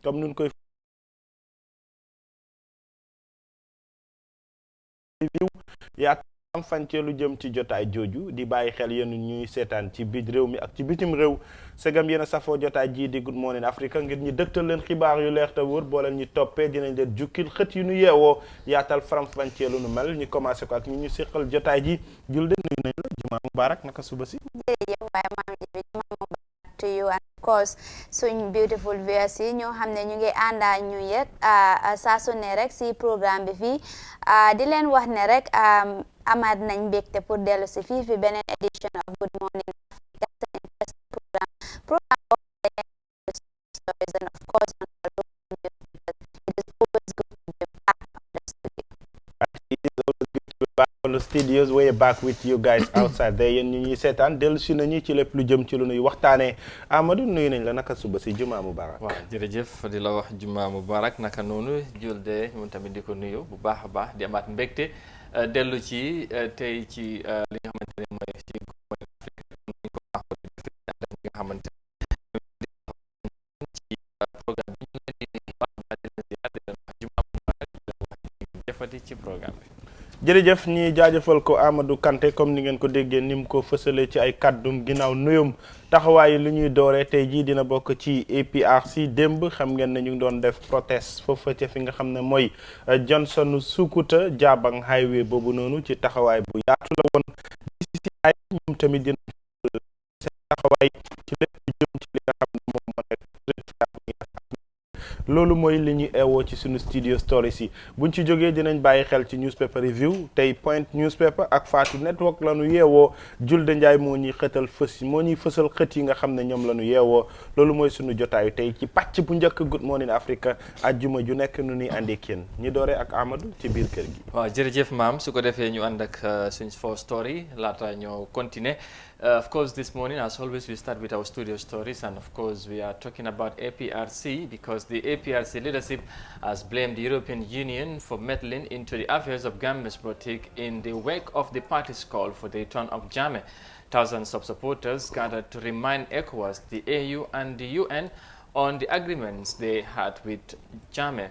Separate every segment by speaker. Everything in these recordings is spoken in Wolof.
Speaker 1: comme nun koy review yaa am fàncee lu jëm ci jotaay jooju di bàyyi xel yéen ñuy seetaan ci biir réew mi ak ci bitim réew segam yéen a safoo jotaay jii di Good Morning Africa ngir ñi dëgtal leen xibaar yu leer te wóor boo leen ñi toppee dinañ leen jukkil xët yu ñu yeewoo yaatal faram fàncee lu nu mel ñu commencé ko ak ñu séqal jotaay ji Julde nuyu nañ la jumaa mubaarak naka suba si.
Speaker 2: jërëjëf waaye maam ji jumaa mubaarak to you and of course suñ beautiful viewers yi ñoo xam ne ñu ngi àndaa ñu yëg saa su ne rek si programme bi fii di leen wax ne rek amaat nañ mbégte pour dellu si fii fi beneen edition of Good Morning Africa seen interesting program stories and of course it is always good to be back on the studio.
Speaker 1: It is always good to be back on the studios. We're back with you guys outside there yéen ñu ñuy seetaan dellu si nañu ci lépp lu jëm ci lu nuy waxtaanee Amadou nuyu nañ la naka suba si jumaa mubarak.
Speaker 3: waaw jërëjëf di la wax jumaa mubarak naka noonu Julde moom tamit di ko nuyu bu baax a baax di amaat mbégte dellu ci tey ci li nga xamante ne mooy ci nga xamante ci programme bi ñu jëfati ci programme bi.
Speaker 1: jërëjëf ñi jaajëfal ko Amadou Kanté comme ni ngeen ko déggee ni mu ko fësalee ci ay kàddum ginnaaw nuyum taxawaay lu ñuy dooree tey jii dina bokk ci APRC démb xam ngeen ne ñu ngi doon def protest foofa ca fi nga xam ne mooy Johnson Sukuta Jabang highway boobu noonu ci taxawaay bu yaatu la woon DCCI ñoom tamit dina seen taxawaay ci lépp lu jëm ci li nga xam ne moom moo nekk loolu mooy li ñu eewoo ci suñu studio stories yi buñ ci jógee dinañ bàyyi xel ci newspaper review tey Point newspaper ak Fatou Network la ñu yeewoo Julde Njaay moo ñuy fësal xët yi nga xam ne ñoom la ñu yeewoo loolu mooy suñu jotaayu tey ci pàcc bu njëkk Good Morning Africa ajjuma ju nekk nu ñuy àndi ak yéen ñi dooree ak Amadou ci biir kër gi.
Speaker 3: waaw jërëjëf maam su ko defee ñu ànd ak suñ for story laata ñoo continuer. Of course, this morning, as always, we start with our studio stories, and of course, we are talking about APRC because the APRC leadership has blamed the European Union for meddling into the affairs of Gambia's politic in the wake of the party's call for the return of Jammeh. Thousands of supporters gathered to remind ECOWAS, the AU, and the UN on the agreements they had with Jammeh.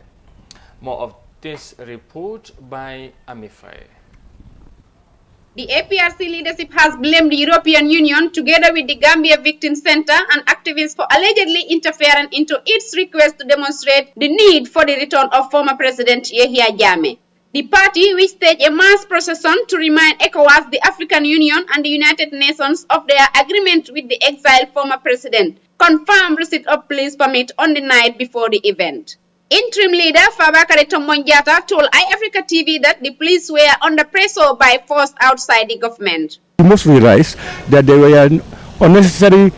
Speaker 3: More of this report by Amifai.
Speaker 4: The APRC leadership has blamed the European Union together with the Gambia Victim Center and activists for allegedly interfering into its request to demonstrate the need for the return of former President Yahya Jammeh. The party, which staged a mass procession to remind ECOWAS, the African Union, and the United Nations of their agreement with the exiled former president, confirmed receipt of police permit on the night before the event. Interim leader Fabakary Tombong Jatta told iAfrica TV that the police were under pressure by force outside the government.
Speaker 5: We must realize that there were unnecessary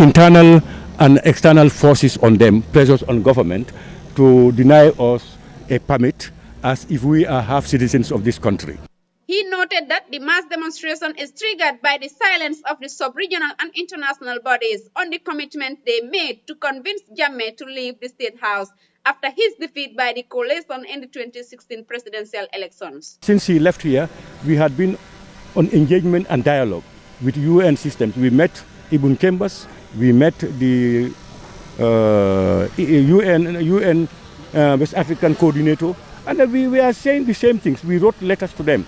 Speaker 5: internal and external forces on them, pressures on government to deny us a permit as if we are half citizens of this country.
Speaker 4: He noted that the mass demonstration is triggered by the silence of the sub-regional and international bodies on the commitment they made to convince Jammeh to leave the State House after his defeat by the coalition in the 2016 presidential elections.
Speaker 5: Since he left here, we had been on engagement and dialogue with UN systems. We met Ibn Kembas, we met the UN West African coordinator, and we are saying the same things. We wrote letters to them.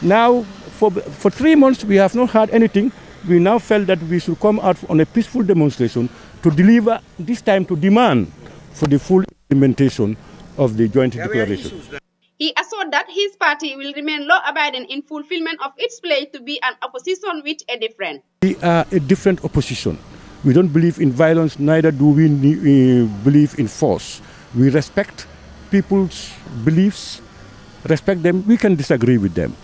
Speaker 5: Now, for 3 months, we have not heard anything. We now felt that we should come out on a peaceful demonstration to deliver, this time to demand for the full implementation of the joint declaration.
Speaker 4: He assured that his party will remain law-abiding in fulfillment of its pledge to be an opposition with a different.
Speaker 5: We are a different opposition. We don't believe in violence, neither do we believe in force. We respect people's beliefs, respect them. We can disagree with them.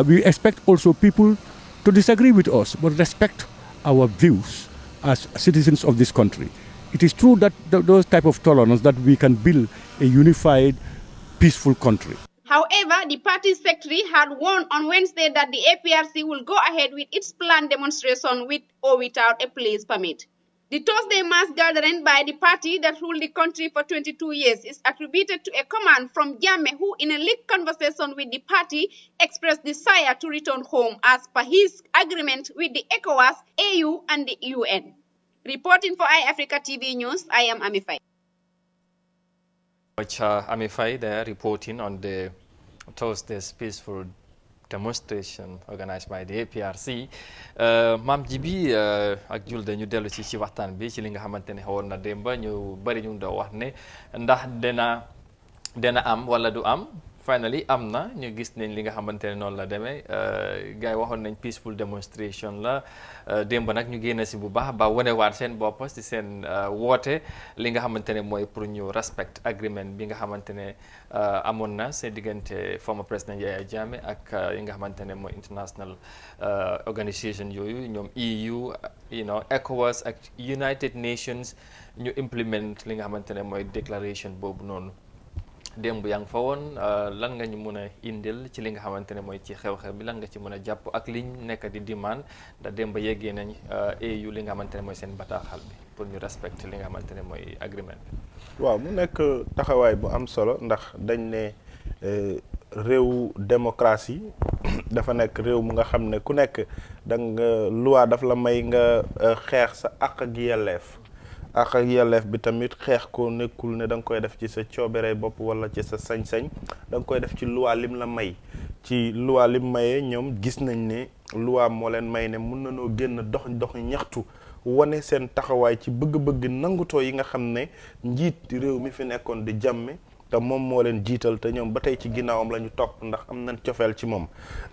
Speaker 5: We expect also people to disagree with us, but respect our views as citizens of this country. It is true that those type of tolerance that we can build a unified, peaceful country.
Speaker 4: However, the party secretary had warned on Wednesday that the APRC will go ahead with its planned demonstration with or without a police permit. The Thursday mass gathering by the party that ruled the country for 22 years is attributed to a command from Jammeh, who in a leaked conversation with the party expressed desire to return home as per his agreement with the ECOWAS, AU and the UN. Reporting for iAfrica TV News, I am Ami Faye.
Speaker 3: Ami Faye there reporting on the Thursday's peaceful demonstration organized by the APRC. Maam Jibi ak Julde ñu dellu ci waxtaan bi ci li nga xamante ne xawoon na démb ñu bari ñu doon wax ne ndax dina am wala du am. Finally am na ñu gis nañ li nga xamante ne noonu la demee gars yi waxoon nañ peaceful demonstration la démb nag ñu génn si bu baax ba wanewaat seen bopp si seen woote li nga xamante ne mooy pour ñu respect agreement bi nga xamante ne amoon na seen diggante former président Yaya Jammeh ak yi nga xamante ne mooy international organisation yooyu ñoom EU ECOWAS ak United Nations ñu implement li nga xamante ne mooy déclaration boobu noonu. démb yaa ngi fa woon lan nga ñu mën a indil ci li nga xamante ne mooy ci xew-xew bi lan nga ci mën a jàpp ak liñ nekk di demande ndax démb yeggee nañ AU li nga xamante ne mooy seen bataaxal bi pour ñu respecte li nga xamante ne mooy agreement bi.
Speaker 1: waaw mu nekk taxawaay bu am solo ndax dañ ne réew démocratie dafa nekk réew mu nga xam ne ku nekk da nga loi daf la may nga xeex sa àq ak yelleef. ak yelleef bi tamit xeex ko nekkul ne da nga koy def ci sa coobere bopp wala ci sa sañ-sañ da nga koy def ci loi lim la may ci loi lim mayee ñoom gis nañ ne loi moo leen may ne mun nañoo génn dox ñaxtu wane seen taxawaay ci bëgg-bëgg nangutoo yi nga xam ne njiit réew mi fi nekkoon di Jammeh te moom moo leen jiital te ñoom ba tey ci ginnaawam la ñu topp ndax am nañ cofeel ci moom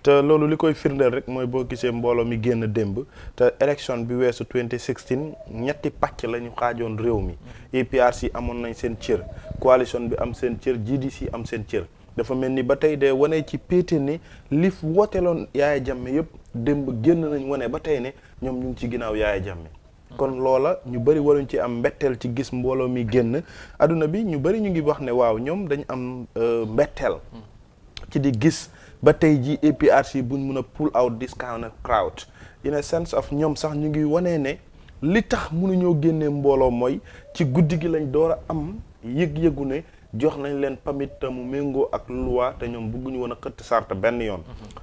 Speaker 1: te loolu li koy firndeel rek mooy boo gisee mbooloo mi génn démb te élection bi weesu 2016 ñetti pàcc la ñu xaajoon réew mi APRC amoon nañ seen cër coalition bi am seen cër GDC am seen cër dafa mel ni ba tey de wane ci péete ne li wooteeloon Yaya Jammeh yëpp démb génn nañ wane ba tey ne ñoom ñu ngi ci ginnaaw Yaya Jammeh kon loola ñu bëri waruñ ci am mbetteel ci gis mbooloo mi génn adduna bi ñu bëri ñu ngi wax ne waaw ñoom dañ am mbetteel ci di gis ba tey ji APRC buñ mun a pull out this kind of crowd in a sense of ñoom sax ñu ngi wanee ne li tax mënuñoo génnee mbooloo mooy ci guddi gi lañ door a am yëg-yëgu ne jox nañ leen pamit te mu méngoo ak loi te ñoom bëgguñu woon a xëtt sarta benn yoon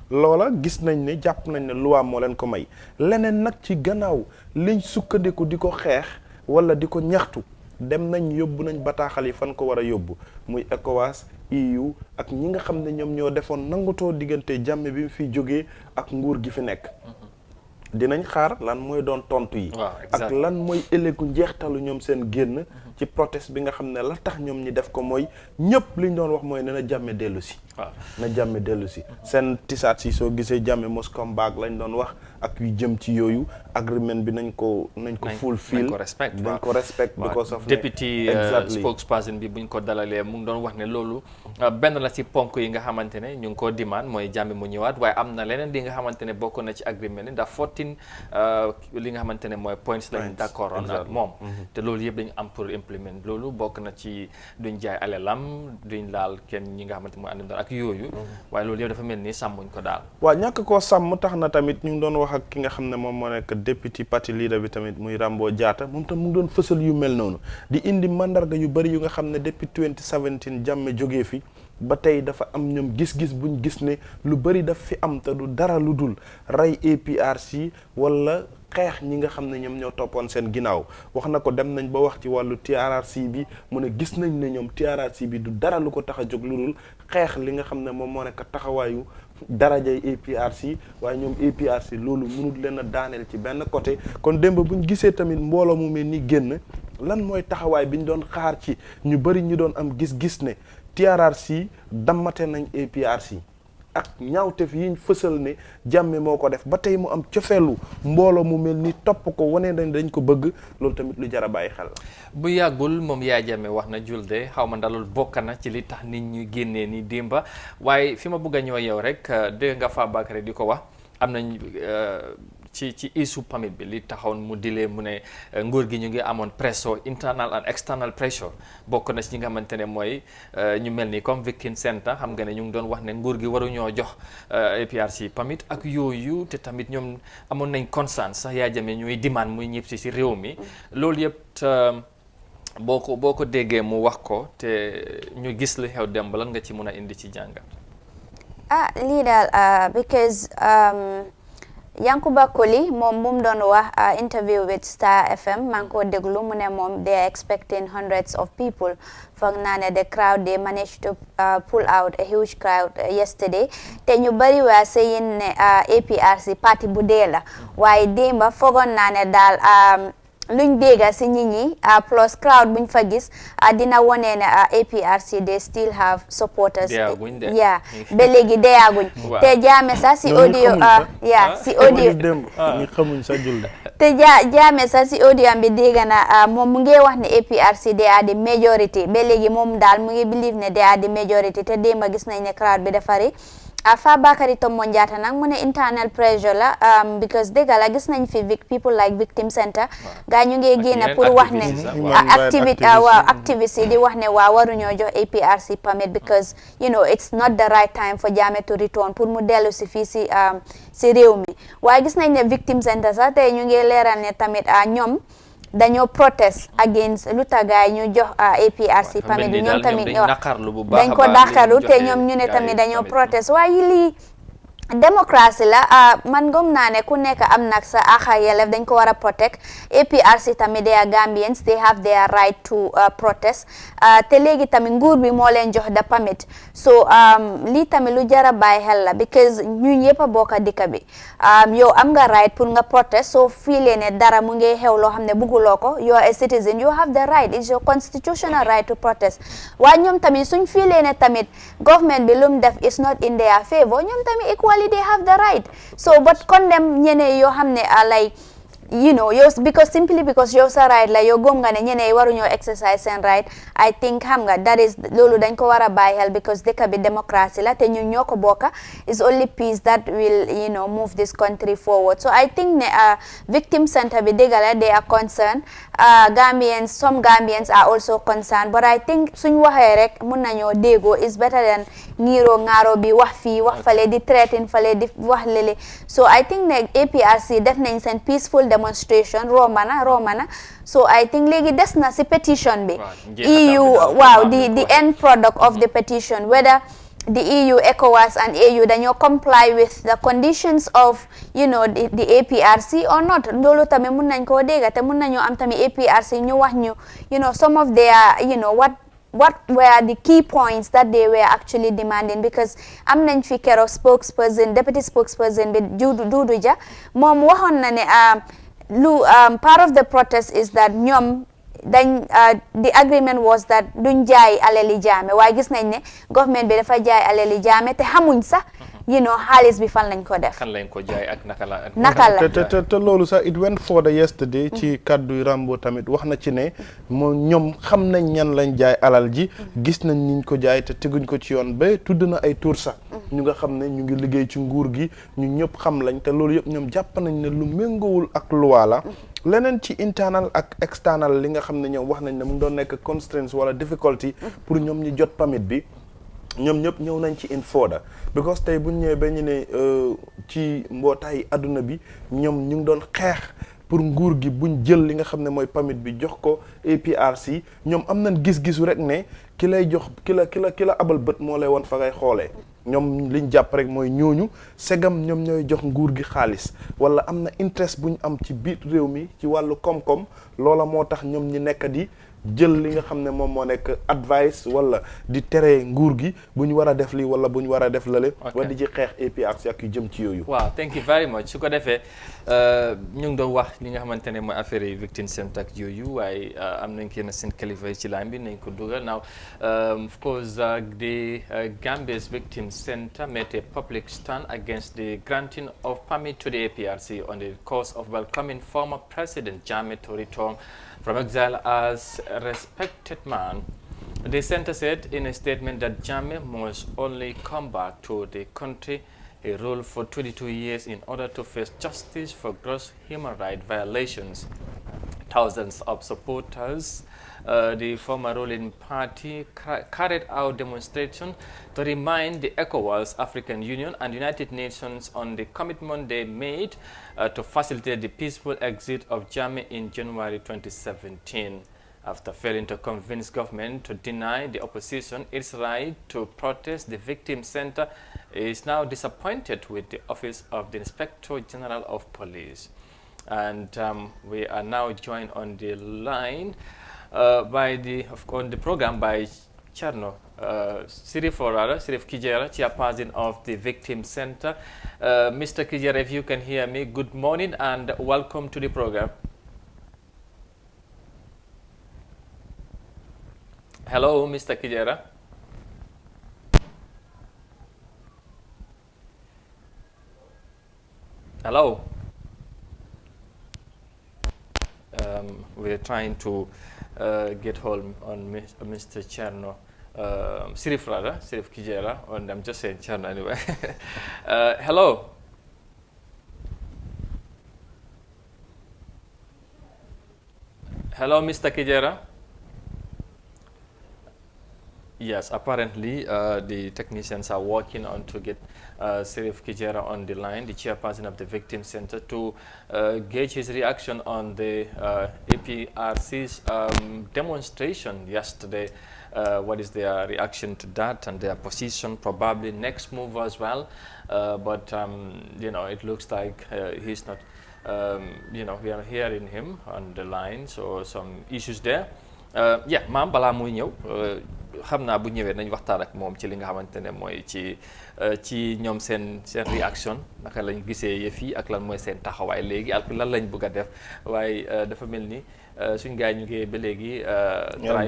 Speaker 1: loola gis nañ ne jàpp nañ ne loi moo leen ko may leneen nag ci gannaaw liñ sukkandiku di ko xeex wala di ko ñaxtu dem nañ yóbbu nañ bataaxal yi fan ko war a yóbbu muy ECOWAS EU ak ñi nga xam ne ñoom ñoo defoon nangutoo diggante Jammeh bi mu fiy jógee ak nguur gi fi nekk dinañ xaar lan mooy doon tontu yi ak lan mooy ëllëgu njeextalu ñoom seen génn ci protest bi nga xam ne la tax ñoom ñi def ko mooy ñëpp liñ doon wax mooy ne na Jammeh dellu si na Jammeh dellu si seen tisaat si soo gisee Jammeh must come back lañ doon wax ak yu jëm ci yooyu agreement bi nañ ko fulfill nañ ko respect because of
Speaker 3: deputy spokesperson bi buñ ko dalalee mu ngi doon wax ne loolu benn la ci ponk yi nga xamante ne ñu ngi ko demand mooy Jammeh mu ñëwaat waaye am na leneen li nga xamante ne bokk na ci agreement ni ndax 14 li nga xamante ne mooy points lañ d'accord on ak moom te loolu yëpp dañu am pour implement loolu bokk na ci duñ jaay alelam duñ laal kenn ñi nga xamante mooy ànd ak yooyu waaye loolu yëpp dafa mel ni sàmmuñ ko daal
Speaker 1: waaw ñàkk koo sàmm tax na tamit ñu ngi doon wax ak ki nga xam ne moom moo nekk deputy party leader bi tamit muy Rambo Jatta moom tam mu ngi doon fësal yu mel noonu di indi mandarga yu bëri yu nga xam ne depuis 2017 Jammeh jógee fi ba tey dafa am ñoom gis-gis buñ gis ne lu bëri daf fi am te du dara lu dul rey APRC wala xeex ñi nga xam ne ñoom ñoo toppoon seen ginnaaw wax na ko dem nañ ba wax ci wàllu TRRC bi mu ne gis nañ ne ñoom TRRC bi du dara lu ko tax a jóg lu dul xeex li nga xam ne moom moo nekk taxawaayu darajay APRC waaye ñoom APRC loolu mënul leen a daaneel ci benn côté kon démb buñ gisee tamit mbooloo mu mel ni génn lan mooy taxawaay bi ñu doon xaar ci ñu bëri ñu doon am gis-gis ne TRRC dammate nañ APRC ak ñaawteef yiñ fësal ne Jammeh moo ko def ba tey mu am cofeelu mbooloo mu mel ni topp ko wane nañ dañ ko bëgg loolu tamit lu jar a bàyyi xel la.
Speaker 3: bu yàggul moom Yaya Jammeh wax na Julde xaw ma ndalul bokk na ci li tax nit ñi génnee ni démba waaye fi ma bëgg a ñëw yow rek dégg nga Fabakary di ko wax am nañ ci issue permit bi li taxawoon mu dilee mu ne nguur gi ñu ngi amoon pressure internal and external pressure bokk na ci ñi nga xamante ne mooy ñu mel ni comme Victim Center xam nga ne ñu ngi doon wax ne nguur gi waruñoo jox APRC permit ak yooyu te tamit ñoom amoon nañ conscience sax Yaya Jammeh ñuy demand muy ñëpp si réew mi loolu yëpp boo ko déggee mu wax ko te ñu gis li xew dem ba lan nga ci mën a indi ci jàngat
Speaker 2: lii daal because Yankuba Koli moom mu doon wax interview with Star FM maa ngi ko déglu mu ne moom they are expecting hundreds of people foog naa ne the crowd they managed to pull out a huge crowd yesterday te ñu bari waa saying ne APRC parti bu dee la waaye démba foogoon naa ne daal luñ dégga si nit ñi plus crowd buñ fa gis dina wone ne APRC they still have supporters yeah ba léegi deyaguñ te jaame sax si audio si audio
Speaker 1: ñi xamuñ sa jul
Speaker 2: te jaame sax si audio am bi dégga na moom mu ngi wax ne APRC they are the majority ba léegi moom daal mu ngi believe ne they are the majority te démba gis nañ ne crowd bi dafari Fabakary Tombong Jatta nag mu ne internal pressure la because dëgg la gis nañ fi people like Victim Center gaa ñu ngi génn pour wax ne activiste yi di wax ne waa waruñoo jox APRC permit because you know it's not the right time for Jammeh to return pour mu dellu si fii si réew mi waaye gis nañ ne Victim Center sax tey ñu ngi leeral ne tamit ñoom dañoo protest against lu tagaay ñu jox APRC permit bi ñoom tamit dañ ko dàqaru te ñoom ñu ne tamit dañoo protest waaye lii démocratie la man gëm naa ne ku nekk am nag sa àq yelleef dañ ko war a protect APRC tamit they are Gambians they have their right to protest te léegi tamit nguur bi moo leen jox da permit so lii tamit lu jara bàyyi xel la because ñun yëpp a bokk dëkk bi yow am nga right pour nga protest soo fiilee ne dara mu ngi xew loo xam ne bugguloo ko you are a citizen you have the right it's your constitutional right to protest waaye ñoom tamit suñ fiilee ne tamit government bi lu mu def is not in their favor ñoom tamit equally they have the right so but condemn ñene yoo xam ne like you know simply because yow sa right la yow góom nga ne ñene waruñoo exercise seen right I think xam nga that is loolu dañ ko war a bàyyi xel because dëkk bi démocratie la te ñun ñoo ko bokka is only peace that will you know move this country forward so I think ne Victim Center bi dëgg la they are concerned some Gambians are also concerned but I think suñ waxee rek mun nañoo déggoo is better than ngiro ngaro bi wax fii wax fale di threaten fale di wax lele so I think ne APRC def nañ seen peaceful demonstration romana so I think léegi des na si petition bi EU waaw the end product of the petition whether the EU, ECOWAS and AU dañoo comply with the conditions of you know the APRC or not loolu tamit mun nañ koo dégga te mun nañoo am tamit APRC ñu wax ñu you know some of their you know what were the key points that they were actually demanding because am nañ fi keroog deputy spokesperson bi Dudu Jah moom waxoon na ne part of the protest is that ñoom the agreement was that duñ jaay alali Jammeh waaye gis nañ ne government bi dafa jaay alali Jammeh te xamuñ sax you know xaalis bi fan lañ ko def.
Speaker 3: kan lañ ko jaay ak naka
Speaker 1: la te loolu sax it went further yesterday ci kaddu Rambo tamit wax na ci ne moom ñoom xam nañ ñan lañ jaay alal ji gis nañ niñ ko jaay te teguñ ko ci yoon ba tudd na ay tur sax ñu nga xam ne ñu ngi liggéey ci nguur gi ñu ñëpp xam lañ te loolu yëpp ñoom jàpp nañ ne lu méngowul ak loi la leneen ci internal ak external li nga xam ne ñoom wax nañ ne mu doon nekk constraints wala difficulty pour ñoom ñu jot permit bi ñoom ñëpp ñëw nañ ci in further because tey buñ ñëwee ba ñu ne ci mbootaay adduna bi ñoom ñu ngi doon xeex pour nguur gi buñ jël li nga xam ne mooy permit bi jox ko APRC ñoom am nañ gis-gisu rek ne ki lay jox ki la abal bët moo lay woon fa ngay xoolee ñoom liñ jàpp rek mooy ñooñu segam ñoom ñooy jox nguur gi xaalis wala am na interest bu ñu am ci biir réew mi ci wàllu koom-koom loola moo tax ñoom ñi nekk di jël li nga xam ne moom moo nekk advice wala di tere nguur gi bu ñu war a def lii wala bu ñu war a def lale wala di ci xeex APRC ak yu jëm ci yooyu.
Speaker 3: waaw thank you very much su ko defee ñu ngi doon wax li nga xamante ne mooy affaire yi Victim Center ak yooyu waaye am nañ kenn seen kilifa ci line bi nañ ko dugal now of course the Gambia's Victim Center made a public stand against the granting of permit to the APRC on the course of welcoming former President Jammeh to return from exile as a respected man. The center said in a statement that Jammeh must only come back to the country he ruled for 22 years in order to face justice for gross human rights violations. Thousands of supporters, the former ruling party, carried out demonstrations to remind the ECOWAS, African Union and United Nations on the commitment they made to facilitate the peaceful exit of Jammeh in January 2017. after failing to convince government to deny the opposition its right to protest. The Victim Center is now disappointed with the Office of the Inspector General of Police. And we are now joined on the line on the program by Cherno Sirif Kijera, chairperson of the Victim Center. Mr. Kijera, if you can hear me, good morning and welcome to the program. Hello, Mr. Kijera. Hello. We're trying to get hold on Mr. Cherno, Sirif Kijera, and I'm just saying Cherno anyway. Hello. Hello, Mr. Kijera. Yes, apparently the technicians are working on to get Sirif Kijera on the line, the chairperson of the Victim Center, to gauge his reaction on the APRC's demonstration yesterday. What is their reaction to that and their position, probably next move as well. But you know, it looks like he's not, you know, we are hearing him on the line, so some issues there. Yeah, maam balaa muy ñëw xam naa bu ñëwee nañ waxtaan ak moom ci li nga xamante ne mooy ci ñoom seen réaction naka lañ gisee yëf yi ak lan mooy seen taxawaay léegi ak lan lañ bëgg a def waaye dafa mel ni suñ gars yi ñu ngi ba léegi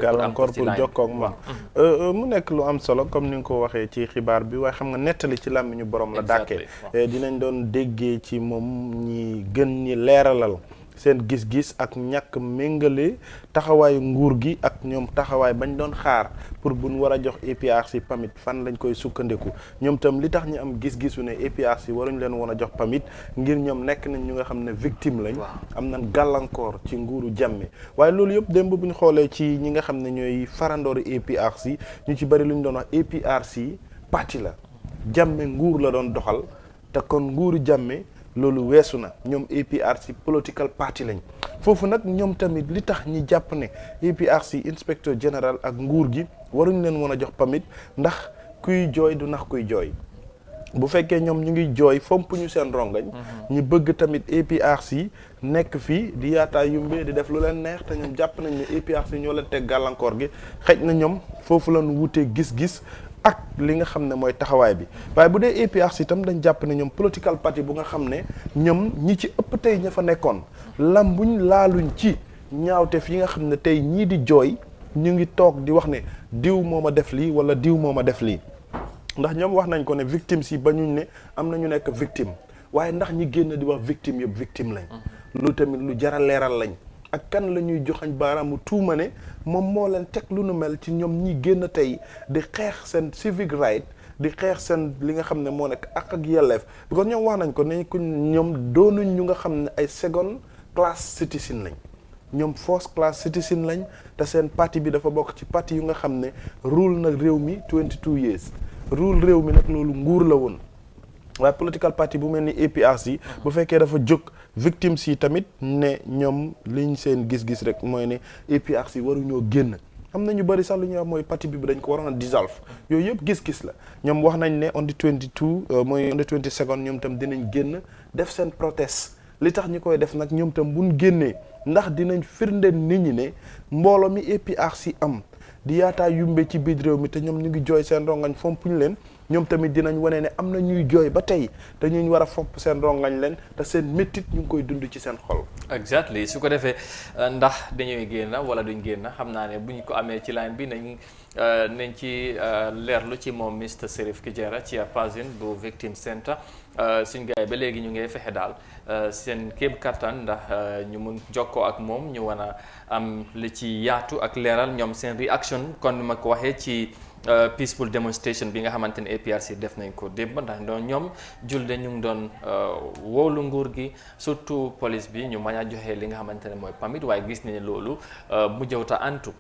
Speaker 1: gàllankoor pour jokkoo ak moom mu nekk lu am solo comme ni nga ko waxee ci xibaar bi waaye xam nga nettali ci làmmiñu borom la dàkkee dinañ doon déggee ci moom ñi gën ñi leeralal seen gis-gis ak ñàkk méngale taxawaayu nguur gi ak ñoom taxawaay bañ doon xaar pour buñ war a jox APRC pamit fan lañ koy sukkandiku ñoom tam li tax ñu am gis-gisu ne APRC waruñ leen woon a jox pamit ngir ñoom nekk nañ ñu nga xam ne victime lañ am nañ gàllankoor ci nguuru Jammeh waaye loolu yëpp démb bu ñu xoolee ci ñi nga xam ne ñooy farandoori APRC ñu ci bari lu ñu doon wax APRC parti la Jammeh nguur la doon doxal te kon nguuru Jammeh loolu weesu na ñoom APRC political party lañ foofu nag ñoom tamit li tax ñi jàpp ne APRC inspecteur général ak nguur gi waruñ leen mën a jox pamit ndax kuy jooy du nax kuy jooy bu fekkee ñoom ñu ngi jooy fomp ñu seen rongañ ñu bëgg tamit APRC nekk fii di yaataa yumbee di def lu leen neex te ñoom jàpp nañ ne APRC ñoo leen teg gàllankoor gi xëj na ñoom foofu lañu wutee gis-gis ak li nga xam ne mooy taxawaay bi waaye bu dee APRC itam dañ jàpp ne ñoom political party bu nga xam ne ñoom ñi ci ëpp tey ña fa nekkoon lambuñ laaluñ ci ñaawteef yi nga xam ne tey ñii di jooy ñu ngi toog di wax ne diw moo ma def lii wala diw moo ma def lii ndax ñoom wax nañ ko ne victime si ba ñuñ ne am na ñu nekk victime waaye ndax ñi génn di wax victime yëpp victime lañ lu tamit lu jara leeral lañ ak kan la ñuy joxañ baaraamu tuuma ne moom moo leen teg lu nu mel ci ñoom ñi génn tey di xeex seen civic right di xeex seen li nga xam ne moo nekk ak yelleef because ñoom wax nañ ko ne ku ñoom doonuñ ñu nga xam ne ay second class citizen lañ ñoom first class citizen lañ te seen parti bi dafa bokk ci parti yu nga xam ne rule nag réew mi 22 years rule réew mi nag loolu nguur la woon waaye political party bu mel ni APRC bu fekkee dafa jóg victimes yi tamit ne ñoom liñ seen gis-gis rek mooy ne APRC waruñoo génn am na ñu bëri sax lu ñuy wax mooy parti bi dañ ko waroon a dissolve yooyu yëpp gis-gis la ñoom wax nañ ne on the 22 mooy on the 22nd ñoom tam dinañ génn def seen protest li tax ñu koy def nag ñoom tam buñ génnee ndax dinañ firndeel nit ñi ne mbooloo mi APRC am di yaataa yumbe ci biir réew mi te ñoom ñu ngi jooy seen rongañ fompuñ leen ñoom tamit dinañ wane ne am na ñuy jooy ba tey te ñu war a fopp seen rongañ leen te seen méttit ñu ngi koy dund ci seen xol.
Speaker 3: exactly su ko defee ndax dañuy génn wala duñ génn xam naa ne bu ñu ko amee ci line bi nañ ci leerlu ci moom Mr Sirif Kijera chairperson bu Victim Center suñ gars yi ba léegi ñu ngi fexe daal seen kéem kattan ndax ñu mun jokkoo ak moom ñu wan a am li ci yaatu ak leeral ñoom seen réaction kon ma ko waxee ci peaceful demonstration bi nga xamante ne APRC def nañ ko démb ndax doon ñoom julde ñu ngi doon wóolu nguur gi surtout police bi ñu mën a joxe li nga xamante ne mooy pamit waaye gis nañu loolu mu jëwta antu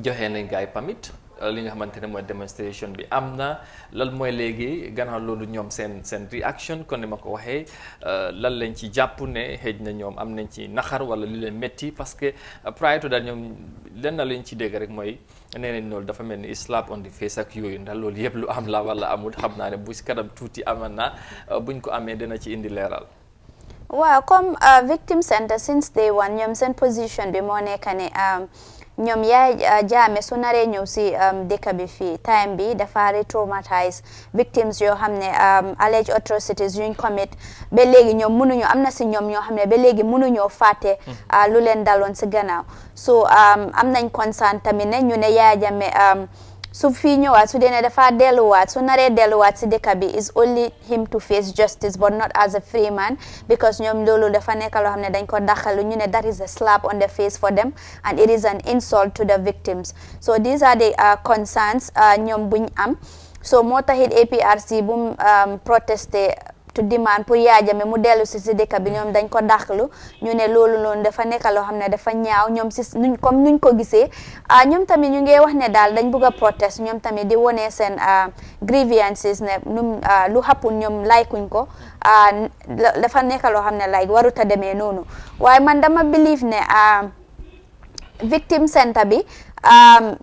Speaker 3: joxe nañ gaay pamit li nga xamante ne mooy démonstration bi am na lan mooy léegi gannaaw loolu ñoom seen reaction kon ni ma ko waxee lan lañ ci jàpp ne xëj na ñoom am nañ ci naxar wala li leen métti parce que prior to that ñoom lenn lañ ci dégg rek mooy nee nañ loolu dafa mel ni slap on the face ak yooyu ndax loolu yëpp lu am la wala amul xam naa ne bu si kanam tuuti aman na buñ ko amee dina ci indi leeral.
Speaker 2: waaw comme victim center since day one ñoom seen position bi moo nekk ne ñoom Yaya Jammeh su naree ñëw si dëkk bi fii time bi dafa re-traumatise victims yoo xam ne alleged atrocities yuñ commit ba léegi ñoom mënuñu am na si ñoom ñoo xam ne ba léegi mënuñoo fàtte lu leen daloon si gannaaw so am nañ concern tamit ne ñu ne Yaya Jammeh su fii ñëwaat su dee ne dafa delluwaat su naree delluwaat si dëkk bi is only him to face justice but not as a free man because ñoom loolu dafa nekk loo xam ne dañ ko daxalu ñu ne that is a slap on the face for them and it is an insult to the victims so these are the concerns ñoom buñ am so moo taxit APRC bu protesté to demand pour Yaya Jammeh mu dellu si dëkk bi ñoom dañ ko daxlu ñu ne loolu noonu dafa nekk loo xam ne dafa ñaaw ñoom si nuñ comme nuñ ko gisee ñoom tamit ñu ngi wax ne daal dañ bëgg a protest ñoom tamit di wone seen grievances ne lu happen ñoom likuñ ko dafa nekk loo xam ne like warut a demee noonu waaye man dama believe ne victim center bi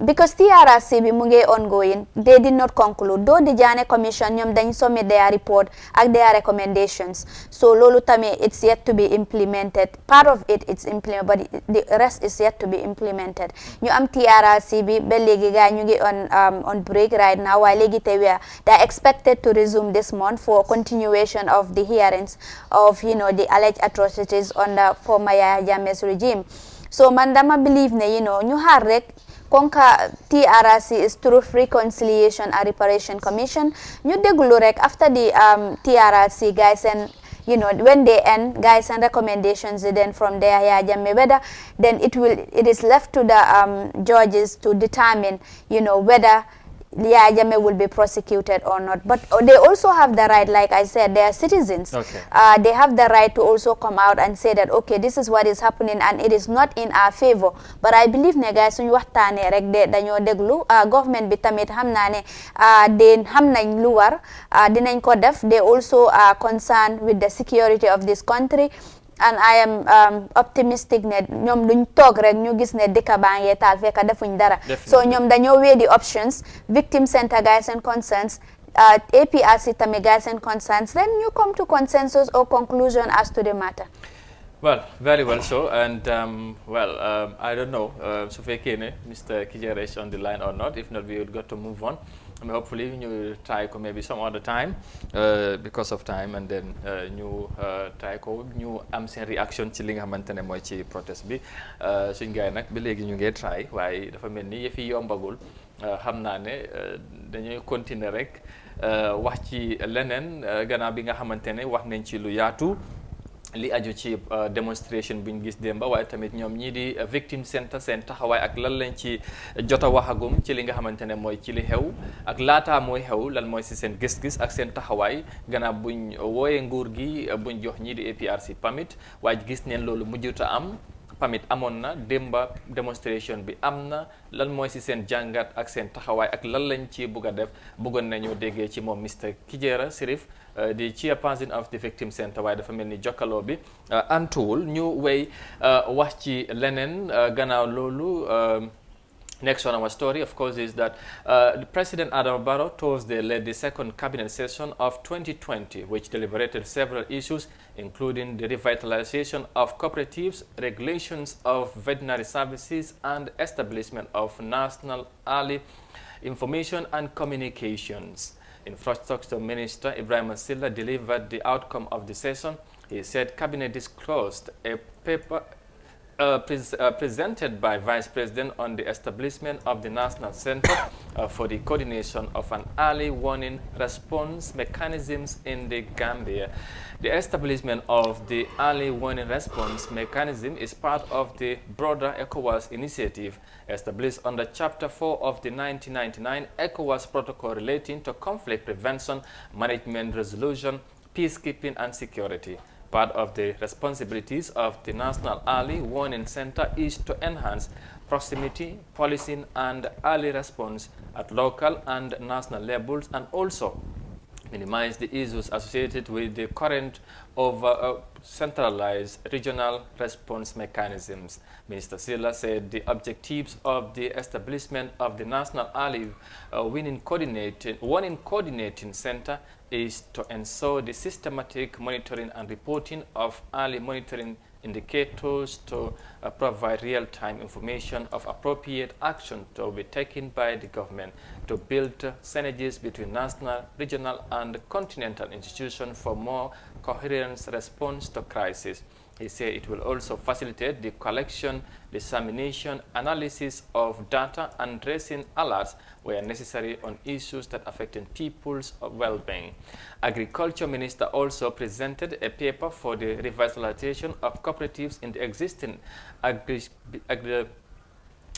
Speaker 2: because TRRC bi mu ngi ongoing they did not conclude though the Janneh Commission ñoom dañ submit their report ak their recommendations so loolu tamit it's yet to be implemented part of it's implemented but the rest is yet to be implemented ñu am TRRC bi ba léegi gaa ñu ngi on break right now waaye léegi te they are expected to resume this month for continuation of the hearings of the alleged atrocities under former Yaya Jammeh's regime so man dama believe ne ñu xaar rek konka TRRC is Truth, Reconciliation and Reparation Commission ñu déglu rek after the TRRC guys and when they end guys and recommendations then from there Yaya Jammeh whether then it is left to the judges to determine whether Yaya Jammeh will be prosecuted or not. But they also have the right, like I said, they are citizens.
Speaker 3: Okay.
Speaker 2: They have the right to also come out and say that, okay, this is what is happening and it is not in our favor. But I believe ne guys suñu waxtaane rek dañoo déglu government bi tamit xam naa ne de xam nañ lu war dinañ ko def. They also are concerned with the security of this country. And I am optimistic ne ñoom duñ toog rek ñu gis ne dëkk baa ngi taal fekk defuñ dara so ñoom dañoo weigh the options victim center guys and concerns APRC tamit guys and concerns then you come to consensus or conclusion as to the matter.
Speaker 3: Well, very well so, and I don't know su fekkee ne Mr. Kijera is on the line or not. If not, we would got to move on. Hopefully, you try maybe some other time because of time, and then ñu try ko ñu am seen reaction ci li nga xamante ne mooy ci protest bi suñ gars yi nag ba léegi ñu ngi try waaye dafa mel ni yëf yi yombagul xam naa ne dañuy continuer rek wax ci leneen gannaaw bi nga xamante ne wax nañ ci lu yaatu. li aju ci démonstration buñ gis démba waaye tamit ñoom ñii di victim center seen taxawaay ak lan lañ ci jot a waxagum ci li nga xamante ne mooy ci li xew ak laataa mooy xew lan mooy si seen gis-gis ak seen taxawaay gannaaw buñ wooyee nguur gi buñ jox ñii di APRC permit waaye gis neen loolu mujjuta am permit amoon na démba démonstration bi am na lan mooy si seen jàngat ak seen taxawaay ak lan lañ ci bugg a def bëggoon nañu déggee ci moom Mr. Kijera Sirif di chairperson of the victim center waaye dafa mel ni jokkaloo bi antuwul ñu wéy wax ci leneen gannaaw loolu next on our story, of course, is that President Adama Barrow Thursday led the second cabinet session of 2020, which deliberated several issues, including the revitalization of cooperatives, regulations of veterinary services, and establishment of National Early Information and Communications. Infrastructure Minister Ibrahim Silla delivered the outcome of the session. He said Cabinet disclosed a paper presented by Vice President on the establishment of the National Center for the Coordination of an Early Warning Response Mechanisms in the Gambia. The establishment of the Early Warning Response Mechanism is part of the broader ECOWAS initiative established under Chapter 4 of the 1999 ECOWAS Protocol relating to conflict prevention, management, resolution, peacekeeping, and security. Part of the responsibilities of the National Early Warning Center is to enhance proximity, policing, and early response at local and national levels, and also minimize the issues associated with the current of centralized regional response mechanisms. Minister Silla said the objectives of the establishment of the National Early Warning Coordinating Center is to ensure the systematic monitoring and reporting of early monitoring indicators to provide real-time information of appropriate action to be taken by the government to build synergies between national, regional, and continental institutions for more coherent response to crisis. He said it will also facilitate the collection, dissemination, analysis of data, and raising alerts where necessary on issues that affect people's well-being. Agriculture Minister also presented a paper for the revitalization of cooperatives in the existing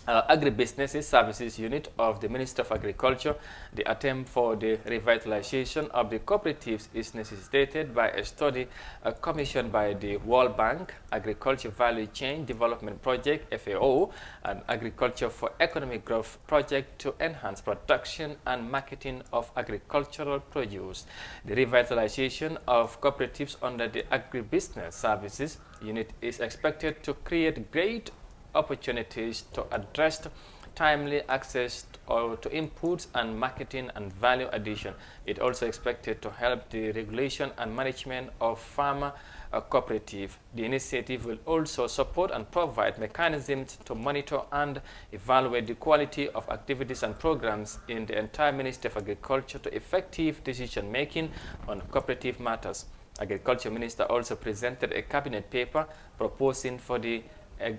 Speaker 3: agribusinesses services unit of the Ministry of Agriculture. The attempt for the revitalization of the cooperatives is necessitated by a study commissioned by the World Bank, Agriculture Value Chain Development Project, FAO, and Agriculture for Economic Growth Project to enhance production and marketing of agricultural produce. The revitalization of cooperatives under the Agribusiness Services Unit is expected to create great opportunities to address timely access to inputs and marketing and value addition. It also expected to help the regulation and management of farmer cooperative. The initiative will also support and provide mechanisms to monitor and evaluate the quality of activities and programs in the entire Ministry of Agriculture to effective decision making on cooperative matters. Agriculture Minister also presented a cabinet paper proposing for the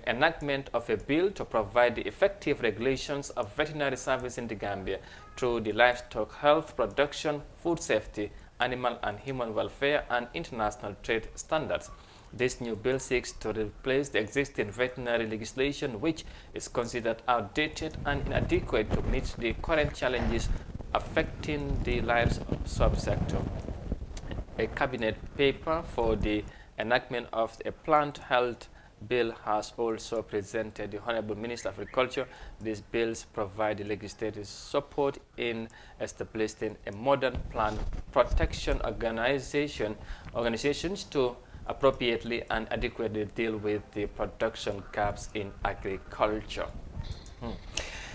Speaker 3: enactment of a bill to provide the effective regulations of veterinary service in the Gambia through the livestock health, production, food safety, animal and human welfare, and international trade standards. This new bill seeks to replace the existing veterinary legislation, which is considered outdated and inadequate to meet the current challenges affecting the lives of subsector. A cabinet paper for the enactment of a plant health bill has also presented the Honorable Minister of Agriculture. These bills provide the legislative support in establishing a modern plant protection organizations to appropriately and adequately deal with the production gaps in agriculture.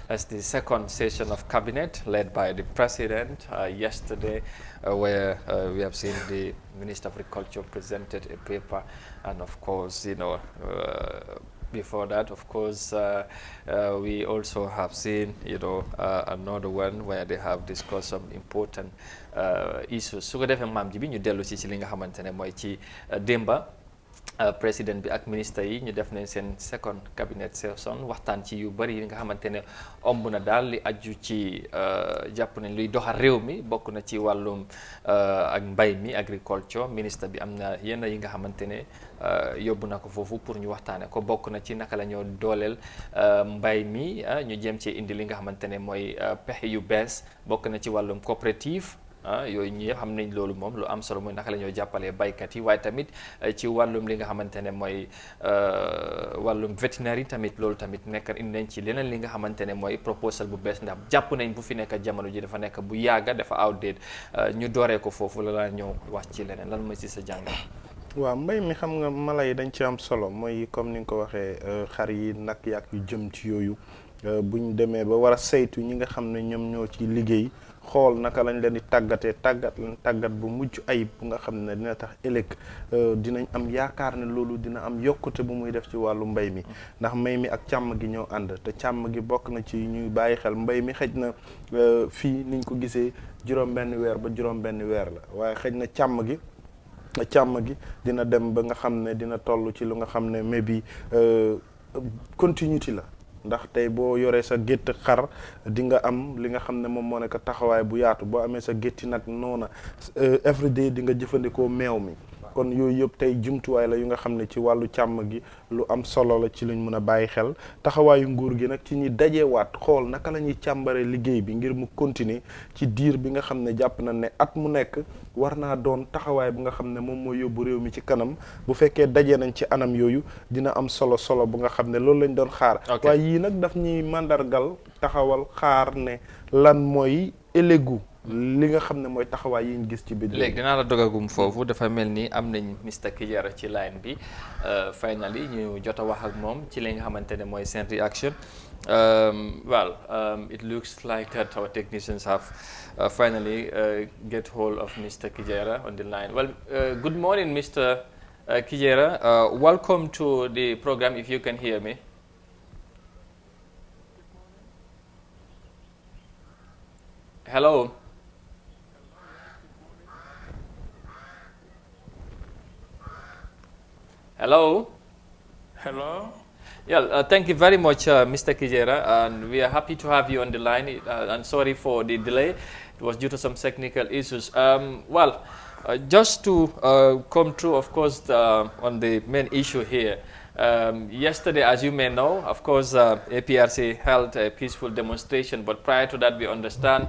Speaker 3: That's the second session of cabinet led by the president yesterday, where we have seen the Minister of Agriculture presented a paper, and of course, before that, of course, we also have seen, another one where they have discussed some important issues. Su ko defee maam ji bi ñu dellu ci li nga xamante ne mooy ci démba. Président bi ak ministre yi ñu def nañ seen second cabinet session waxtaan ci yu bari yi nga xamante ne omb na daal li aju ci jàpp nañ luy doxal réew mi bokk na ci wàllum ak mbay mi agriculture ministre bi am na yenn yi nga xamante ne yóbbu na ko foofu pour ñu waxtaane ko bokk na ci naka la ñoo dooleel mbay mi ñu jéem ci indi li nga xamante ne mooy pexe yu bees bokk na ci wàllum coopérative yooyu ñi xam nañ loolu moom lu am solo mooy naka la ñoo jàppalee baykat yi waaye tamit ci wàllum li nga xamante ne mooy wàllum vétérinaire yi tamit loolu tamit nekk indi nañ ci leneen li nga xamante ne mooy proposal bu bees ndax jàpp nañ bu fi nekk jamono ji dafa nekk bu yàgga dafa outdated ñu dooree ko foofu la laa ñëw wax ci leneen lan mooy si sa jàngat.
Speaker 1: waaw mbay mi xam nga mala yi dañ ci am solo mooy comme ni nga ko waxee xar yi nag yàq yu jëm ci yooyu buñ demee ba war a saytu ñi nga xam ne ñoom ñoo ci liggéey xool naka lañ leen di tàggat bu mujj ayib bu nga xam ne dina tax ëllëg dinañ am yaakaar ne loolu dina am yokkute bu muy def ci wàllu mbay mi ndax mbay mi ak càmm gi ñoo ànd te càmm gi bokk na ci ñuy bàyyi xel mbay mi xëj na fii niñ ko gisee juróom-benn weer ba juróom-benn weer la waaye xëj na càmm gi dina dem ba nga xam ne dina toll ci lu nga xam ne mais bi continuité la ndax tey boo yoree sa gétt xar di nga am li nga xam ne moom moo nekk taxawaay bu yaatu boo amee sa gétti nag noona everyday di nga jëfandikoo meew mi kon yooyu yëpp tey jumtuwaay la yu nga xam ne ci wàllu càmm gi lu am solo la ci luñ mën a bàyyi xel taxawaayu nguur gi nag ci ñi dajewaat xool naka la ñuy càmbare liggéey bi ngir mu continuer ci diir bi nga xam ne jàpp na ne at mu nekk war naa doon taxawaay bu nga xam ne moom mooy yóbbu réew mi ci kanam bu fekkee daje nañ ci anam yooyu dina am solo bu nga xam ne loolu lañ doon xaar waaye yii nag daf ñuy màndargal taxawal xaar ne lan mooy ëllëgu li nga xam ne mooy taxawaay yi ñu gis ci biir
Speaker 3: léegi dinaa la dogagum foofu dafa mel ni am nañ Mr Kijera ci line bi finally ñu jot a wax ak moom ci li nga xamante ne mooy seen reaction it looks like that our technicians have finally get hold of Mr Kijera on the line. Well, good morning, Mr Kijera. Welcome to the program, if you can hear me. Hello. Hello.
Speaker 6: Hello.
Speaker 3: Yeah, thank you very much, Mr. Kijera, and we are happy to have you on the line. And sorry for the delay; it was due to some technical issues. Just to come through, of course, on the main issue here. Yesterday, as you may know, of course, APRC held a peaceful demonstration. But prior to that, we understand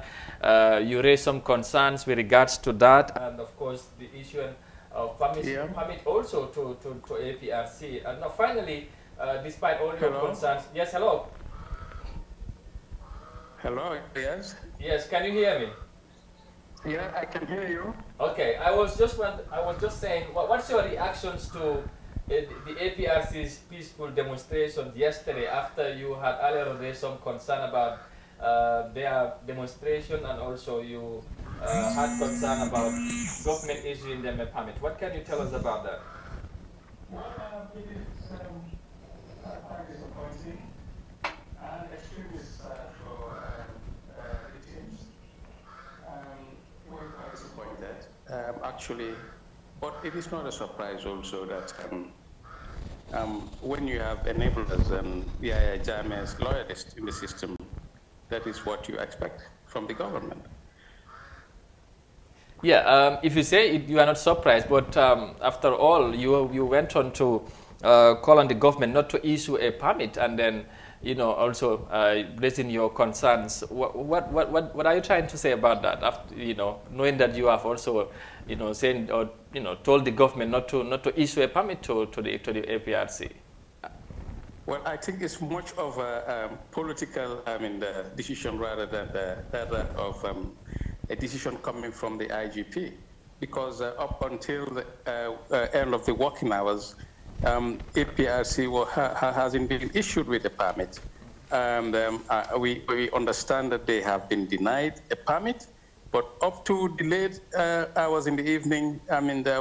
Speaker 3: you raised some concerns with regards to that, and of course, the issue of permit also to APRC. And now, finally, despite all your concerns, yes, hello.
Speaker 6: Hello. Yes.
Speaker 3: Yes. Can you hear me?
Speaker 6: Yeah, I can hear you.
Speaker 3: Okay. I was just saying, what's your reactions to the APRC's peaceful demonstrations yesterday after you had earlier raised some concern about their demonstration, and also you had concern about government issuing them a permit? What can you tell us about that?
Speaker 6: Well, it is quite disappointing and extremely sad for the teams. We're quite disappointed, actually, but it is not a surprise also that when you have enablers and Yahya Jammeh's loyalists in the system, that is what you expect from the government.
Speaker 3: Yeah, if you say it, you are not surprised, but after all, you went on to call on the government not to issue a permit, and then also raising your concerns. What are you trying to say about that? After knowing that you have also saying or told the government not to issue a permit to the APRC.
Speaker 6: Well, I think it's much of a political decision rather than that of a decision coming from the IGP, because up until the end of the working hours, APRC hasn't been issued with a permit. And we understand that they have been denied a permit, but up to the late hours in the evening,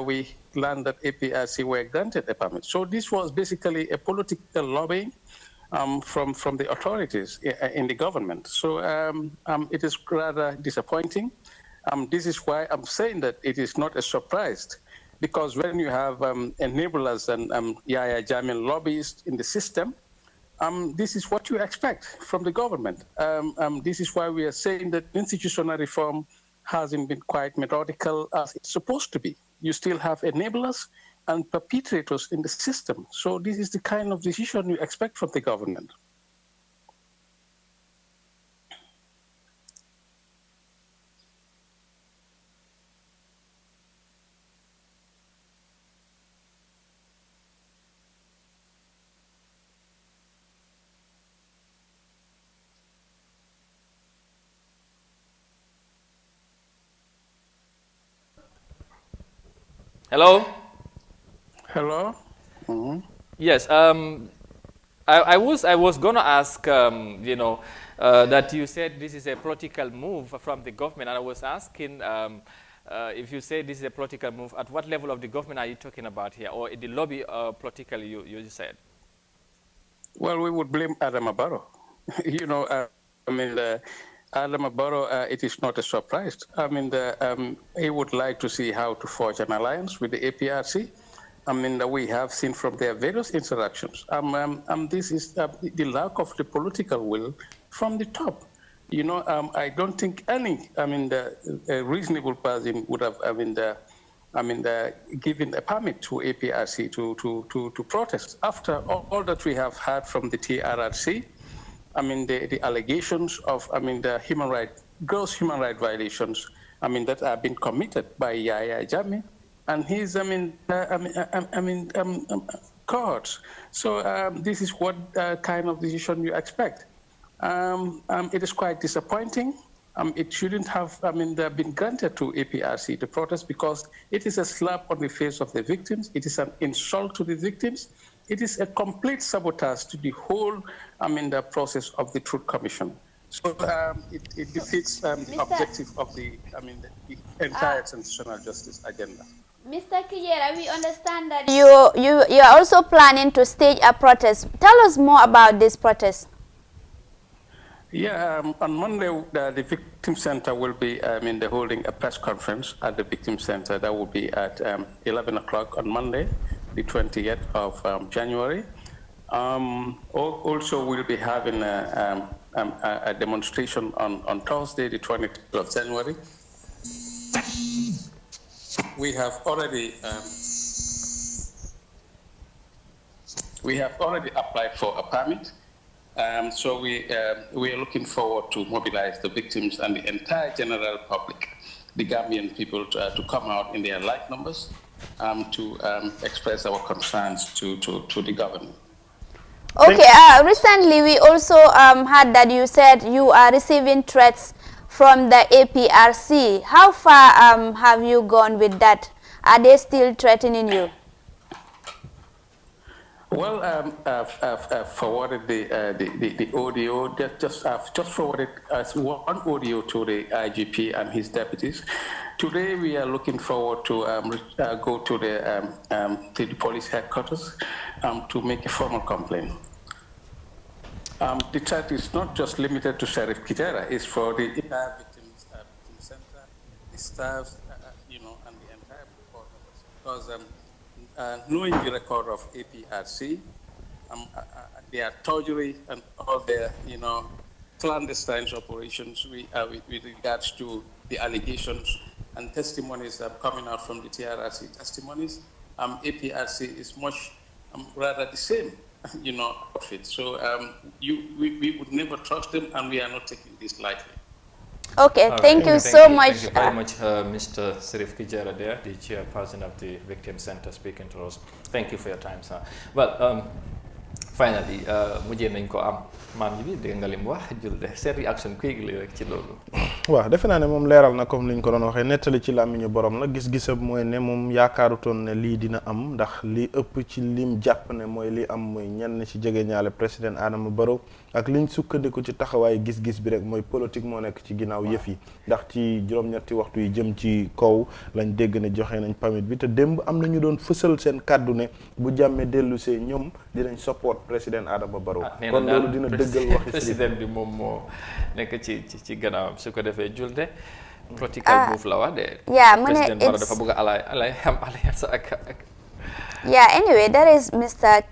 Speaker 6: we learned that APRC were granted a permit. So this was basically a political lobbying from the authorities in the government. So it is rather disappointing. This is why I'm saying that it is not a surprise, because when you have enablers and Yahya Jammeh lobbyists in the system, this is what you expect from the government. This is why we are saying that institutional reform hasn't been quite methodical as it's supposed to be. You still have enablers and perpetrators in the system. So this is the kind of decision you expect from the government.
Speaker 3: Hello?
Speaker 6: Hello? Mm-hmm.
Speaker 3: Yes, I was going to ask, that you said this is a political move from the government, and I was asking if you say this is a political move, at what level of the government are you talking about here, or the lobby politically you said?
Speaker 6: Well, we would blame Adama Barrow. Adama Barrow, it is not a surprise. He would like to see how to forge an alliance with the APRC. We have seen from their various interactions. This is the lack of the political will from the top. I don't think any, a reasonable person would have, giving a permit to APRC to protest. After all that we have heard from the TRRC, the allegations of, the gross human rights violations, that have been committed by Yahya Jammeh and his, courts. So this is what kind of decision you expect. It is quite disappointing. It shouldn't have, been granted to APRC to protest because it is a slap on the face of the victims. It is an insult to the victims. It is a complete sabotage to the whole, the process of the Truth Commission. So it defeats the objective of the entire transitional justice agenda.
Speaker 2: Mr. Kijera, we understand that you are also planning to stage a protest. Tell us more about this protest.
Speaker 6: Yeah, on Monday, the Victim Center will be holding a press conference at the Victim Center. That will be at 11 o'clock on Monday, the 20th of January. Also, we'll be having a demonstration on Thursday, the 20th of January. We have already applied for a permit. So we are looking forward to mobilize the victims and the entire general public, the Gambian people, to come out in their large numbers to express our concerns to the government.
Speaker 2: Okay, recently we also heard that you said you are receiving threats from the APRC. How far have you gone with that? Are they still threatening you?
Speaker 6: Well, I've forwarded the audio. I've just forwarded one audio to the IGP and his deputies. Today we are looking forward to go to the police headquarters to make a formal complaint. The threat is not just limited to Sheriff Kijera. It's for the entire victim center, the staff, and the entire report. Because knowing the record of APRC, their torture and all their, clandestine operations with regards to the allegations and testimonies that are coming out from the TRRC testimonies, APRC is much rather the same, outfit. So we would never trust them, and we are not taking this lightly.
Speaker 2: Okay, thank you so much.
Speaker 3: Thank you very much, Mr. Sirif Kijera there, the chairperson of the Victim Center, speaking to us. Thank you for your time, sir. Well, finally, mujjee nañ ko am maam ji bi dégg nga li mu wax julde seen réaction quickly rek ci loolu.
Speaker 1: waaw defe naa ne moom leeral na comme li ñu ko doon waxee nettali ci làmmiñu borom la gis-gisam mooy ne moom yaakaarutoon ne lii dina am ndax li ëpp ci lim jàpp ne mooy li am mooy ñenn ci jege ñaale président Adama Barrow ak liñ sukkandiku ci taxawaay gis-gis bi rek mooy politique moo nekk ci ginnaaw yëf yi ndax ci juróom-ñetti waxtu yi jëm ci kaw lañ dégg ne joxe nañ permit bi te démb am na ñu doon fësal seen kàddu ne bu jàmmee dellusee ñoom dinañ support président Adama Barrow. kon loolu dina dëggal waxi
Speaker 3: président bi moom moo nekk ci gannaawam su ko defee julde political move la wax de.
Speaker 2: Yeah,
Speaker 3: président Barrow dafa bëgg alliance ak.
Speaker 2: Yeah, anyway, that is Mr.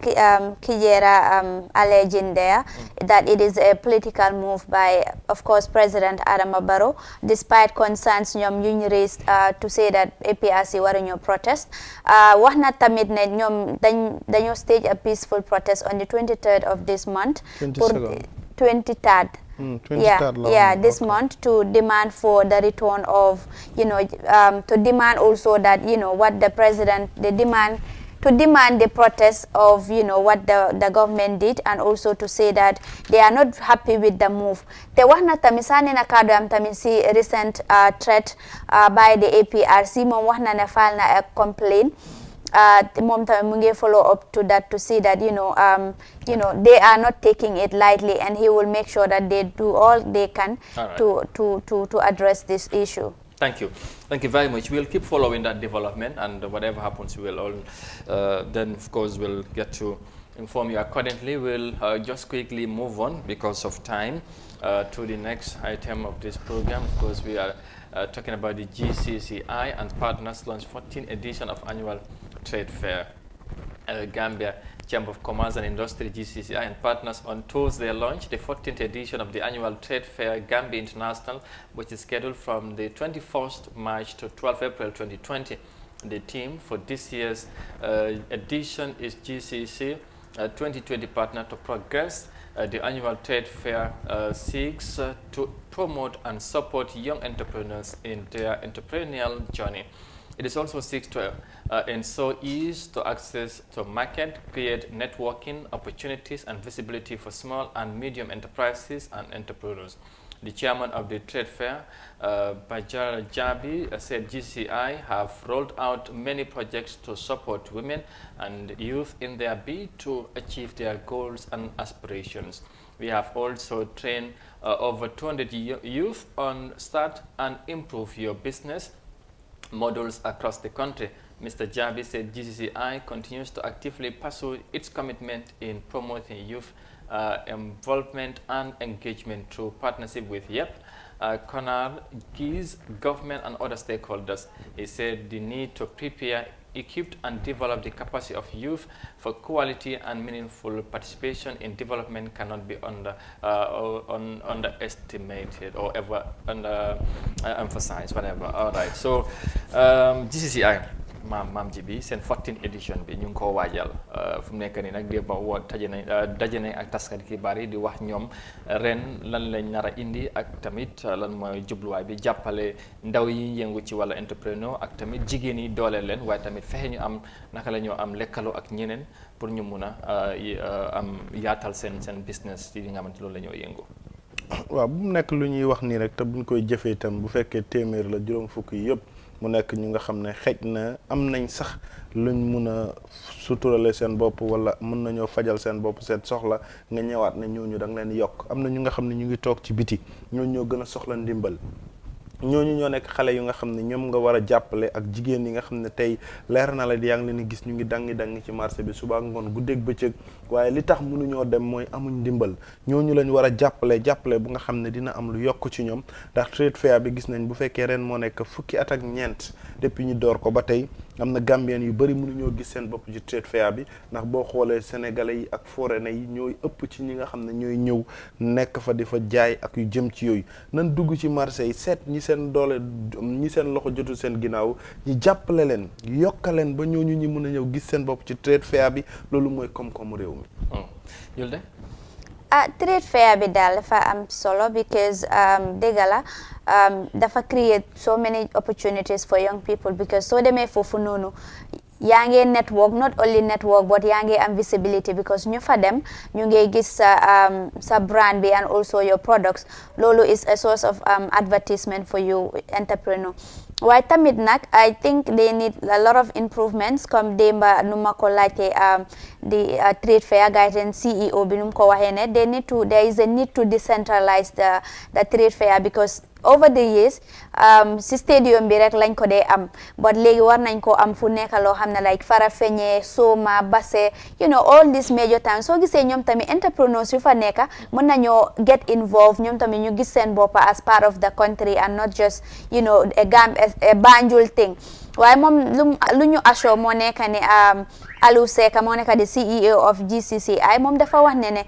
Speaker 2: Kijera alleging there that it is a political move by, of course, President Adama Barrow, despite concerns ñoom yuñ raised to say that APRC waruñoo protest. Wax na tamit ne ñoom dañoo stage a peaceful protest on the 23rd of this month. 23rd. This month to demand for the return of, to demand also that, what the president, to demand the protest of, what the government did, and also to say that they are not happy with the move. Te wax na tamit sànni na kàddu am tamit si recent threat by the APRC. Moom wax na ne file na a complaint. Moom tamit mu ngi follow up to that to see that, they are not taking it lightly, and he will make sure that they do all they can to address this issue.
Speaker 3: Thank you. Thank you very much. We'll keep following that development, and whatever happens, we'll all, then of course we'll get to inform you accordingly. We'll just quickly move on because of time to the next item of this program. Of course, we are talking about the GCCI and partners launch 14th edition of annual trade fair. Gambia Chamber of Commerce and Industry, GCCI, and partners on Tuesday launched the 14th edition of the annual trade fair Gambia International, which is scheduled from the 21st March to 12 April 2020 The theme for this year's edition is GCC 2020 Partner to Progress. The annual trade fair seeks to promote and support young entrepreneurs in their entrepreneurial journey. It is also seeks to ensure ease to access to market, create networking opportunities and visibility for small and medium enterprises and entrepreneurs. The chairman of the trade fair, Bajar Jabi, said GCI have rolled out many projects to support women and youth in their bid to achieve their goals and aspirations. We have also trained over 200 youth on start and improve your business models across the country. Mr. Jabi said GCCI continues to actively pursue its commitment in promoting youth involvement and engagement through partnership with YEP, CONAR, GIZ, government and other stakeholders. He said the need to prepare, equip and develop the capacity of youth for quality and meaningful participation in development cannot be underestimated or ever emphasized, whatever. All right, so GCCI maam ji bi seen 14th edition bi ñu ngi ko waajal fu mu nekk nii nag di ba woo daje nañ ak taskat xibaar yi di wax ñoom ren lan lañ nar a indi ak tamit lan mooy jubluwaay bi jàppale ndaw yi yëngu ci wàllu entrepreneur ak tamit jigéen yi dooleel leen waaye tamit fexe ñu am naka la ñoo am lekkaloo ak ñeneen pour ñu mun a am yaatal seen business yi nga xamante loolu la ñoo yëngu.
Speaker 1: waaw bu mu nekk lu ñuy wax nii rek te buñ koy jëfee itam bu fekkee téeméer la juróom fukk yi yëpp mu nekk ñu nga xam ne xej na am nañ sax luñ mun a suturale seen bopp wala mën nañoo fajal seen bopp seen soxla nga ñëwaat ne ñooñu da nga leen yokk am na ñu nga xam ne ñu ngi toog ci biti ñooñu ñoo gën a soxla ndimbal ñooñu ñoo nekk xale yu nga xam ne ñoom nga war a jàppale ak jigéen yi nga xam ne tey leer na la di yaa ngi leen gis ñu ngi dangi ci marché bi suba ngoon guddeeg bëccëg waaye li tax mënuñoo dem mooy amuñ ndimbal ñooñu lañ war a jàppale bu nga xam ne dina am lu yokk ci ñoom ndax trade fair bi gis nañ bu fekkee ren moo nekk fukki at ak ñeent depuis ñu door ko ba tey am na Gambien yu bëri mënuñoo gis seen bopp ci trade fair bi ndax boo xoolee sénégalais yi ak foreigners yi ñooy ëpp ci ñi nga xam ne ñooy ñëw nekk fa di fa jaay ak yu jëm ci yooyu nan dugg ci marché yi seet ñi seen doole ñi seen loxo jotul seen ginnaaw ñi jàppale leen yokka leen ba ñooñu ñi mën a ñëw gis seen bopp ci trade fair bi loolu mooy koom-koomu réew mi.
Speaker 3: Julde?
Speaker 2: Trade fair bi daal dafa am solo because dëgg la dafa create so many opportunities for young people because soo demee foofu noonu yaa ngi network, not only network but yaa ngi am visibility because ñu fa dem ñu ngi gis sa brand bi and also your products. Loolu is a source of advertisement for you entrepreneur. waaye tamit nag I think they need a lot of improvements comme démba nu ma ko laajte the trade fair guidance CEO bi nu mu ko waxee ne there is a need to decentralize the trade fair because over the years si stadium bi rek lañ ko dee am but léegi war nañ ko am fu nekk loo xam ne like Farafenni, Soma, Basse, you know all these major towns soo gisee ñoom tamit entrepreneurs yu fa nekk mën nañoo get involved ñoom tamit ñu gis seen bopp as part of the country and not just you know a Banjul thing waaye moom lu ñu assure moo nekk ne Alieu Seck moo nekk the CEO of GCCI moom dafa wax ne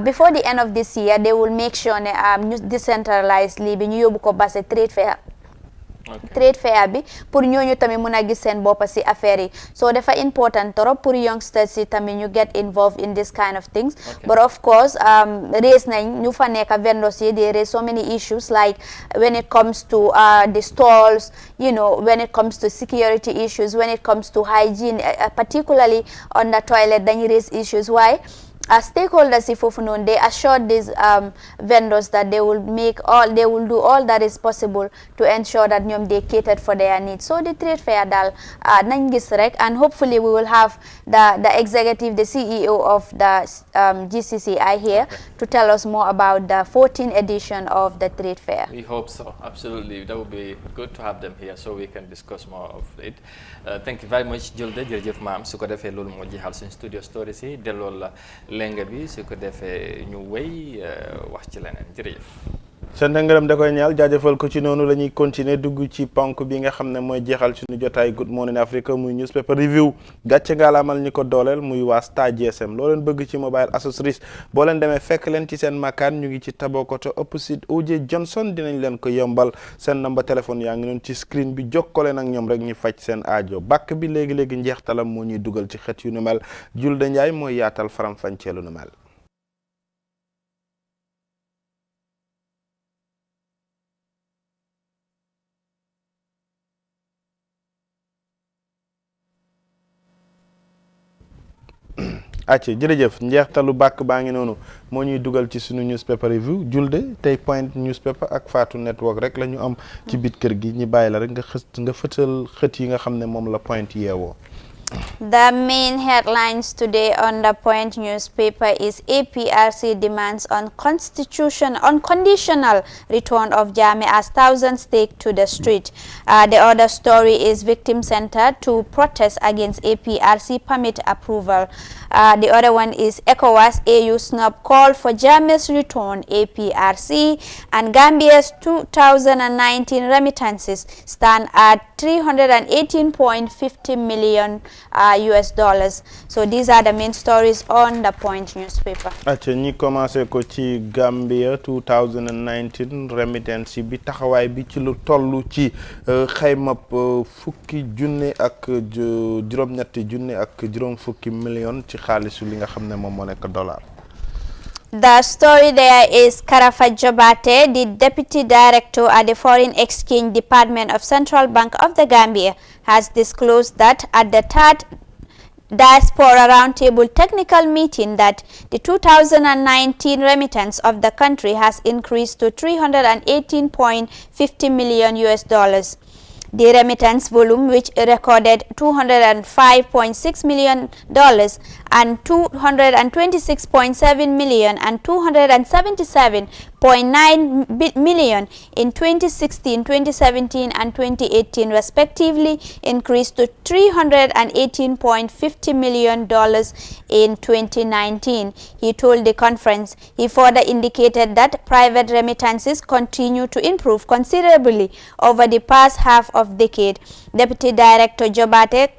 Speaker 2: before the end of this year they will make sure ne ñu decentralize lii bi ñu yóbbu ko Basse trade fair trade fair bi pour ñooñu tamit mun a gis seen bopp si affaire yi so dafa important trop pour youngsters yi tamit ñu get involved in this kind of things but of course raise nañ ñu fa nekk vendors yi they raise so many issues like when it comes to the stalls you know when it comes to security issues when it comes to hygiene particularly on the toilet dañ raise issues why as stakeholders si foofu noonu they assured these vendors that they will do all that is possible to ensure that ñoom they catered for their needs so the trade fair daal nañ gis rek and hopefully we will have the executive the CEO of the GCCI here to tell us more about the 14th edition of the trade fair.
Speaker 3: We hope so, absolutely. That would be good to have them here so we can discuss more of it. Thank you very much Julde jërëjëf maam su ko defee loolu moo jeexal suñu studio stories yi delloo la lenga bi su ko defee ñu wéy wax ci leneen jërëjëf
Speaker 1: sant ngërëm da koy ñaal jaajëfal ko ci noonu la ñuy continuer dugg ci ponk bi nga xam ne mooy jeexal suñu jotaay Good Morning Africa muy newspaper review gàcce ngaalaamal ñi ko dooleel muy waa Star GSM loo leen bëgg ci mobile accessories boo leen demee fekk leen ci seen makaan ñu ngi ci Tabokoto opposite OJ Johnson dinañ leen ko yombal seen number téléphone yaa ngi noonu ci screen bi jokkoo leen ak ñoom rek ñu faj seen aajo bàkk bi léegi-léegi njeextalam moo ñuy dugal ci xët yu nu mel Julde Njaay mooy yaatal faram-fàcceelu nu mel. acce jërëjëf njeextalu bàkk baa ngi noonu moo ñuy dugal ci suñu newspaper review Julde tey point newspaper ak Fatou Network rek la ñu am ci biir kër gi ñi bàyyi la rek nga fëtal xët yi nga xam ne moom la point yeewoo.
Speaker 2: The main headlines today on the Point newspaper is APRC demands on unconditional return of Jammeh as thousands take to the street. The other story is victim center to protest against APRC permit approval. The other one is ECOWAS AU snub call for Jammeh's return APRC, and Gambia's 2019 remittances stand at 318.50 million US dollars. So these are the main stories on the Point newspaper.
Speaker 1: acca ñi commencé ko ci Gambia 2019 remittance bi taxawaay bi ci lu toll ci xaymab fukki junne ak juróom-ñetti junne ak juróom fukki million ci xaalisu li nga xam ne moom moo nekk dollar.
Speaker 2: The story there is Karafa Jobate, the Deputy Director at the Foreign Exchange Department of Central Bank of the Gambia, has disclosed that at the third Diaspora Roundtable technical meeting that the 2019 remittance of the country has increased to 318.50 million US dollars. The remittance volume, which recorded $205.6 million and $226.7 million and $277.9 million in 2016, 2017 and 2018 respectively, increased to $318.50 million in 2019. He told the conference. He further indicated that private remittances continue to improve considerably over the past half of decade. Deputy Director Jobate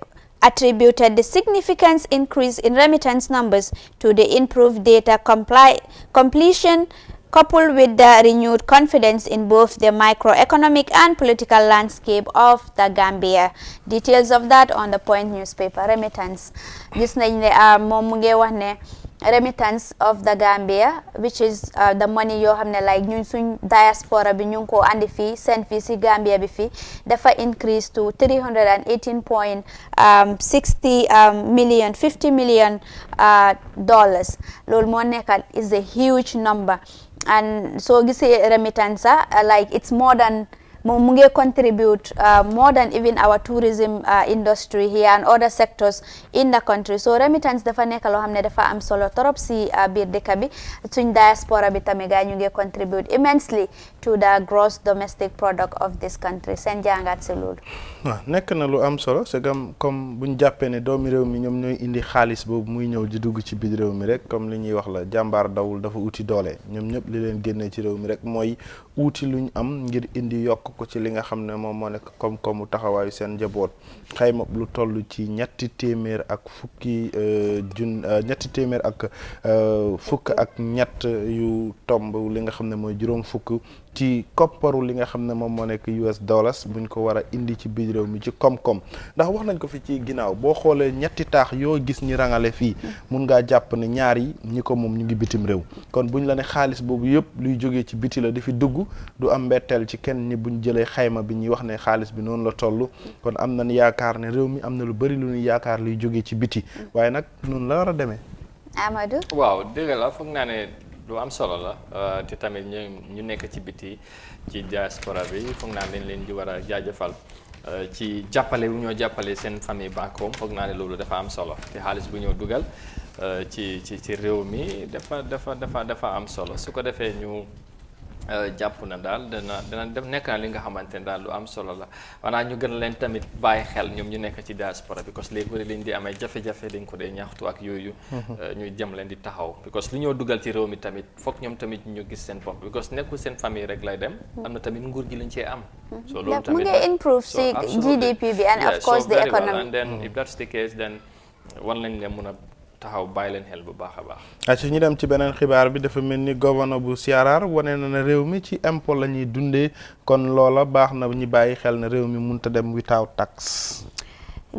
Speaker 2: attributed the significant increase in remittance numbers to the improved data completion coupled with the renewed confidence in both the microeconomic and political landscape of the Gambia. Details of that on the Point newspaper. Remittance. Gis nañ ne moom mu ngi wax ne remittance of the Gambia, which is the money yoo xam ne like ñun suñ diaspora bi ñu ngi ko andi fii seen fii si Gambia bi fii dafa increase to 318.60 million 50 million dollars. Loolu moo nekk is a huge number, and so gisee remittance like it's more than mu ngi contribute more than even our tourism industry here and other sectors in the country. So remittance dafa nekk loo xam ne dafa am solo torop si biir dëkk bi suñ diaspora bi tamit gaa ñu ngi contribute immensely to the gross domestic product of this country. Seen jàngat si loolu.
Speaker 1: waaw nekk na lu am solo c'est comme buñ jàppee ne doomi réew mi ñoom ñooy indi xaalis boobu muy ñëw di dugg ci biir réew mi rek comme li ñuy wax la jàmbaar dawul dafa uti doole ñoom ñëpp li leen génnee ci réew mi rek mooy uti luñ am ngir indi yokk ko ci li nga xam ne moom moo nekk koom-koomu taxawaayu seen njaboot xayma lu toll ci ñetti téeméer ak fukk ak ñett yu tomb li nga xam ne mooy juróom fukk ci kopparu li nga xam ne moom moo nekk US dollars buñ ko war a indi ci biir réew mi ci koom-koom ndax wax nañ ko fi ci ginnaaw boo xoolee ñetti taax yoo gis ñi rangale fii mun ngaa jàpp ne ñaar yi ñi ko moom ñu ngi bitim réew kon buñ la ne xaalis boobu yëpp luy jógee ci biti la di fi dugg du am mbetteel ci kenn ñi buñ jëlee xayma bi ñuy wax ne xaalis bi noonu la toll kon am nañ yaakaar ne réew mi am na lu bari lu ñuy yaakaar luy jógee ci biti waaye nag noonu la war a demee.
Speaker 2: Amadou.
Speaker 3: waaw dëgg la foog naa ne lu am solo la te tamit ñu nekk ci biti ci diaspora bi foog naa dañ leen di war a jaajëfal ci jàppale wu ñoo jàppale seen famille back home foog naa ne loolu dafa am solo te xaalis bu ñoo dugal ci réew mi dafa am solo su ko defee ñu jàpp na daal dana def nekk na li nga xamante ne daal lu am solo la wanaa ñu gën leen tamit bàyyi xel ñoom ñu nekk ci diaspora because léegi liñ di amee jafe-jafe dañ ko dee ñaxtu ak yooyu ñuy jëm leen di taxaw because li ñoo dugal ci réew mi tamit foog ñoom tamit ñu gis seen bopp because nekkul seen famille rek lay dem am na tamit nguur gi lañ cee am so loolu tamit
Speaker 2: mu ngi improve si GDP bi and of course the economy
Speaker 3: and then if that's the case then war nañ leen mun a taxaw bàyyi leen xel bu baax a baax.
Speaker 1: ci ñu dem ci beneen xibaar bi dafa mel ni gouverneur bu Siarar wane na ne réew mi ci impôt la ñuy dundee kon loola baax na ñu bàyyi xel ne réew mi mënut a dem without tax.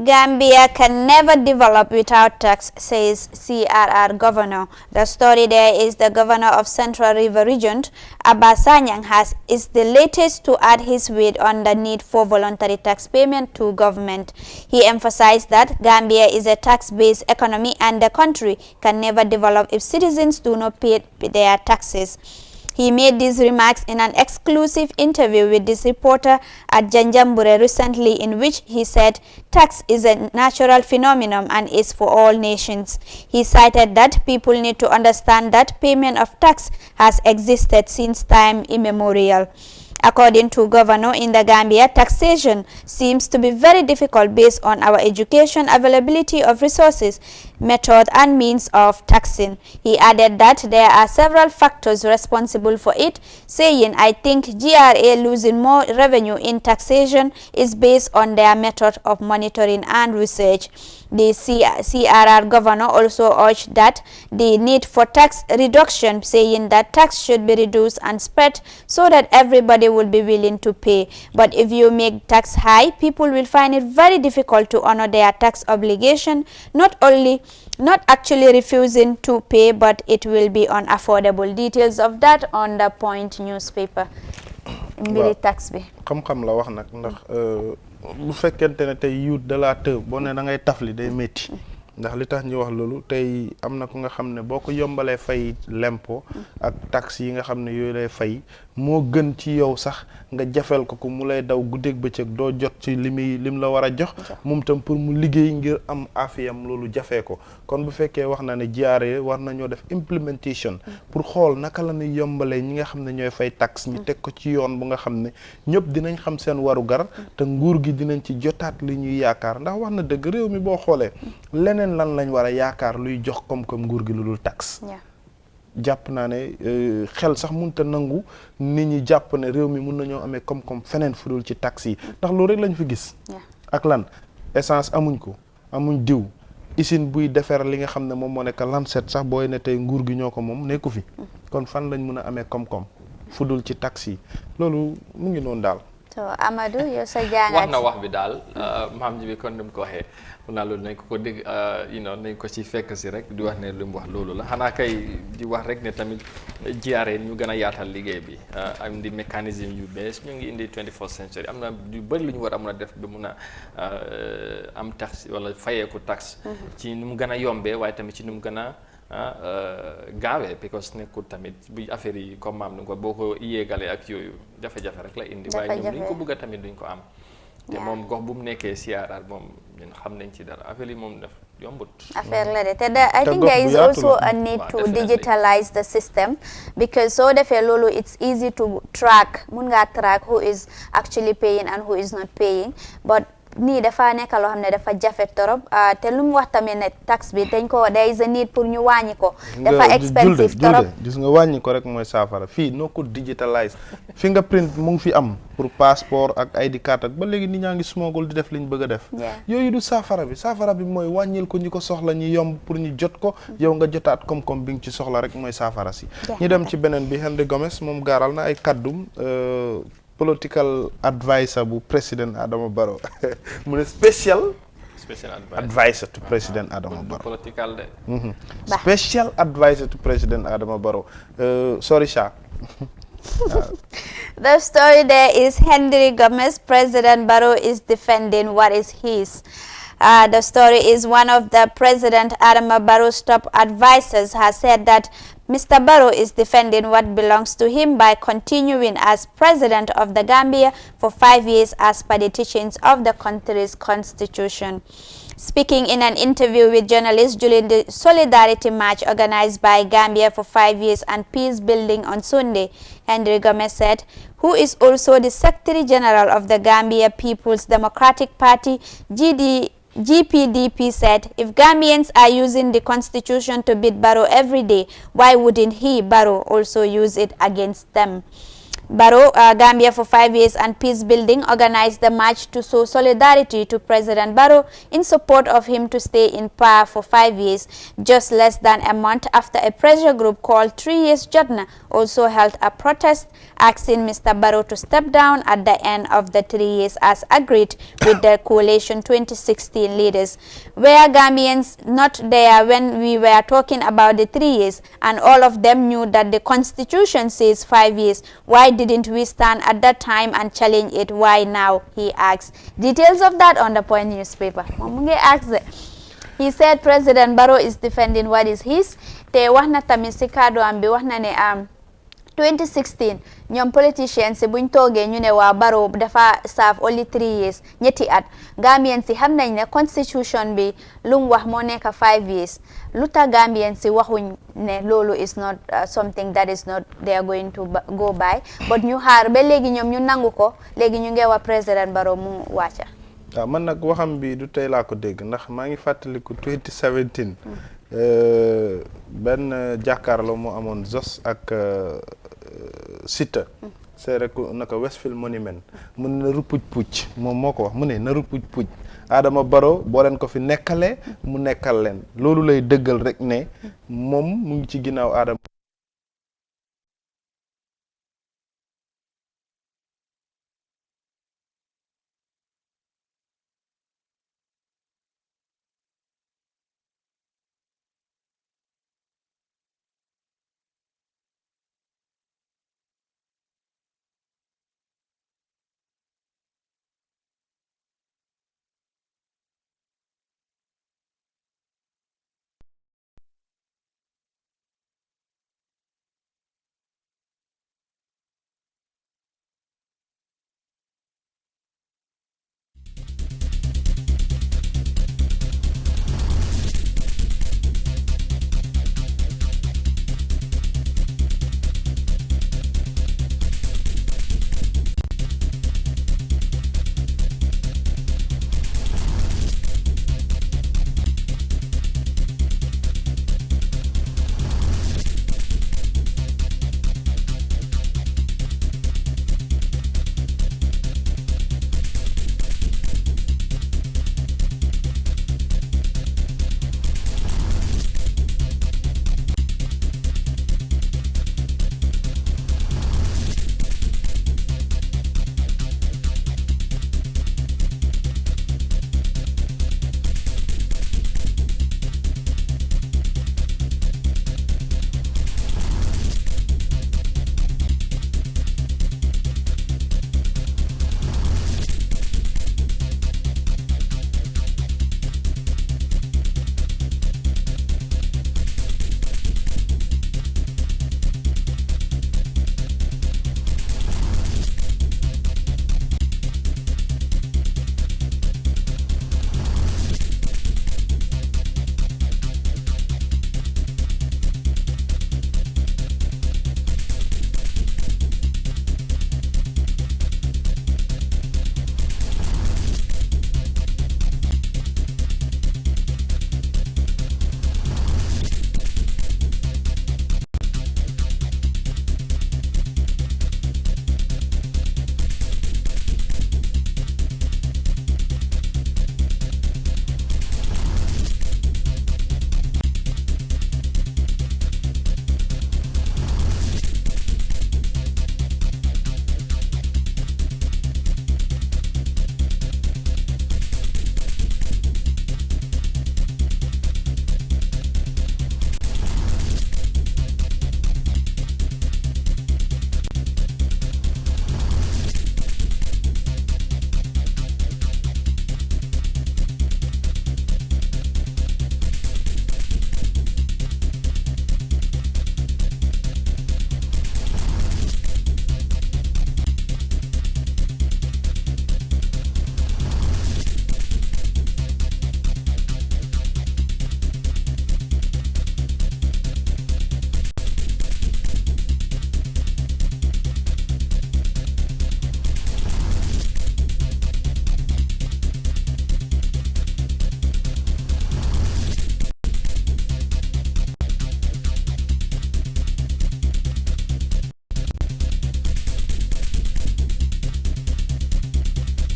Speaker 2: Gambia can never develop without tax, says CRR governor. The story there is the governor of Central River Region, Abba Sanyang, is the latest to add his weight on the need for voluntary tax payment to government. He emphasized that Gambia is a tax-based economy and the country can never develop if citizens do not pay their taxes. He made these remarks in an exclusive interview with this reporter at Janjambure recently, in which he said tax is a natural phenomenon and is for all nations. He cited that people need to understand that payment of tax has existed since time immemorial. According to Governor in the Gambia, taxation seems to be very difficult based on our education, availability of resources, method and means of taxing. He added that there are several factors responsible for it, saying, I think GRA losing more revenue in taxation is based on their method of monitoring and research. The CRR governor also urged that the need for tax reduction, saying that tax should be reduced and spread so that everybody will be willing to pay. But if you make tax high, people will find it very difficult to honor their tax obligation, not actually refusing to pay, but it will be unaffordable. Details of that on the Point newspaper. Mbiri tax bi.
Speaker 1: Xam-xam la wax nag ndax bu fekkente ne tey youth de la te boo ne da ngay tafli day métti ndax li tax ñu wax loolu tey am na ku nga xam ne boo ko yombalee fay lempo ak taxe yi nga xam ne yooyu lay fay moo gën ci yow sax nga jafeel ko mu lay daw guddeeg bëccëg doo jot ci lim la war a jox moom tam pour mu liggéey ngir am afiyam loolu jafee ko kon bu fekkee wax na ne jaaree war nañoo def implementation pour xool naka la ñuy yombalee ñi nga xam ne ñooy fay taxe ñu teg ko ci yoon bu nga xam ne ñëpp dinañ xam seen waru gar te nguur gi dinañ ci jotaat li ñuy yaakaar ndax wax na dëgg réew mi boo xoolee leneen lan lañ war a yaakaar luy jox koom-koom nguur gi lu dul taxe jàpp naa ne xel sax mënut a nangu nit ñi jàpp ne réew mi mun nañoo amee koom-koom feneen fu dul ci taxes yi ndax loolu rek lañ fi gis. ak lan essence amuñ ko amuñ diw usine buy defar li nga xam ne moom moo nekk Lancet sax booy ne tey nguur gi ñoo ko moom nekku fi kon fan lañ mën a amee koom-koom fu dul ci taxes yi loolu mu ngi noonu daal.
Speaker 2: so Amadou yow sa jàngat
Speaker 3: wax na wax bi daal maam ji bi kon ni mu ko waxee mun naa loolu nañ ko dégg nañ ko ci fekk si rek di wax ne lu mu wax loolu la xanaa kay di wax rek ne tamit GRA ñu gën a yaatal liggéey bi am di mécanisme yu bees ñu ngi indi 21st century am na yu bëri lu ñu war a mun a def ba mun a am taxe wala fayeeku taxe ci nu mu gën a yombee waaye tamit ci nu mu gën a gaawee because nekkul tamit bu affaire yi comme maam ni ko boo ko yéegalee ak yooyu jafe-jafe rek la indi waaye ñoom duñ ko bëgg a tamit duñ ko am te moom gox bu mu nekkee CRR moom ñun xam nañ ci dara affaire yi moom def yombut
Speaker 2: affaire la de te I think there is also a need to digitalize the system because so defee loolu it's easy to track mun ngaa track who is actually paying and who is not paying but nii dafa nekk loo xam ne dafa jafe torop te lu mu wax tamit ne tax bi dañ ko there is a need pour ñu wàññi ko dafa expensive torop
Speaker 1: gis nga wàññi ko rek mooy saafara fii noo ko digitalise fingerprint mu ngi fi am pour passeport ak ID card ak ba léegi nit ñaa ngi smogul di def li ñu bëgg a def yooyu du saafara bi mooy wàññil ko ñi ko soxla ñi yomb pour ñu jot ko yow nga jotaat koom-koom bi nga ci soxla rek mooy saafara si ñu dem ci beneen bi Henry Gomez moom gaaral na ay kaddum political advisor bu président Adama Barrow mu ne special advisor to President Adama Barrow
Speaker 3: political de
Speaker 1: special advisor to President Adama Barrow sorry Sha.
Speaker 2: The story there is Henry Gomez. President Barrow is defending what is his. The story is one of the President Adama Barrow's top advisors has said that Mr. Barrow is defending what belongs to him by continuing as President of the Gambia for 5 years as per the teachings of the country's constitution. Speaking in an interview with journalists during the Solidarity March organized by Gambia for 5 years and Peace Building on Sunday, Henry Gomez said, who is also the Secretary General of the Gambia People's Democratic Party, GPDP, said, if Gambians are using the constitution to beat Barrow every day, why wouldn't he, Barrow, also use it against them? Barrow, Gambia for 5 years and Peace Building organized the march to show solidarity to President Barrow in support of him to stay in power for 5 years, just less than a month after a pressure group called 3 Years Jotna also held a protest asking Mr. Barrow to step down at the end of the 3 years as agreed with the coalition 2016 leaders. Were Gambians not there when we were talking about the 3 years and all of them knew that the constitution says 5 years? Why didn't we stand at that time and challenge it? Why now? He asked. Details of that on the Point newspaper. He said President Barrow is defending what is his. Te wahna tamisi kado ambi wahna ne 2016 ñoom politicians si buñ toogee ñu ne waa Barrow dafa serve only 3 years ñetti at Gambians si xam nañ ne constitution bi lu mu wax moo nekk 5 years lu tax Gambians si waxuñ ne loolu is not something that is not they are going to go by but ñu xaar ba léegi ñoom ñu nangu ko léegi ñu ngi wax président Barrow mu wàcca.
Speaker 1: waaw man nag waxam bi du tey laa ko dégg ndax maa ngi fàttaliku 2017 benn jàkkaarloo moo amoon Zos ak Siteu c'est rek naka Westfield Monument mu ne na rupuj pucc moom moo ko wax mu ne na rupuj pucc Adama Barrow boo leen ko fi nekkalee mu nekkal leen loolu lay dëggal rek ne moom mu ngi ci ginnaaw Adama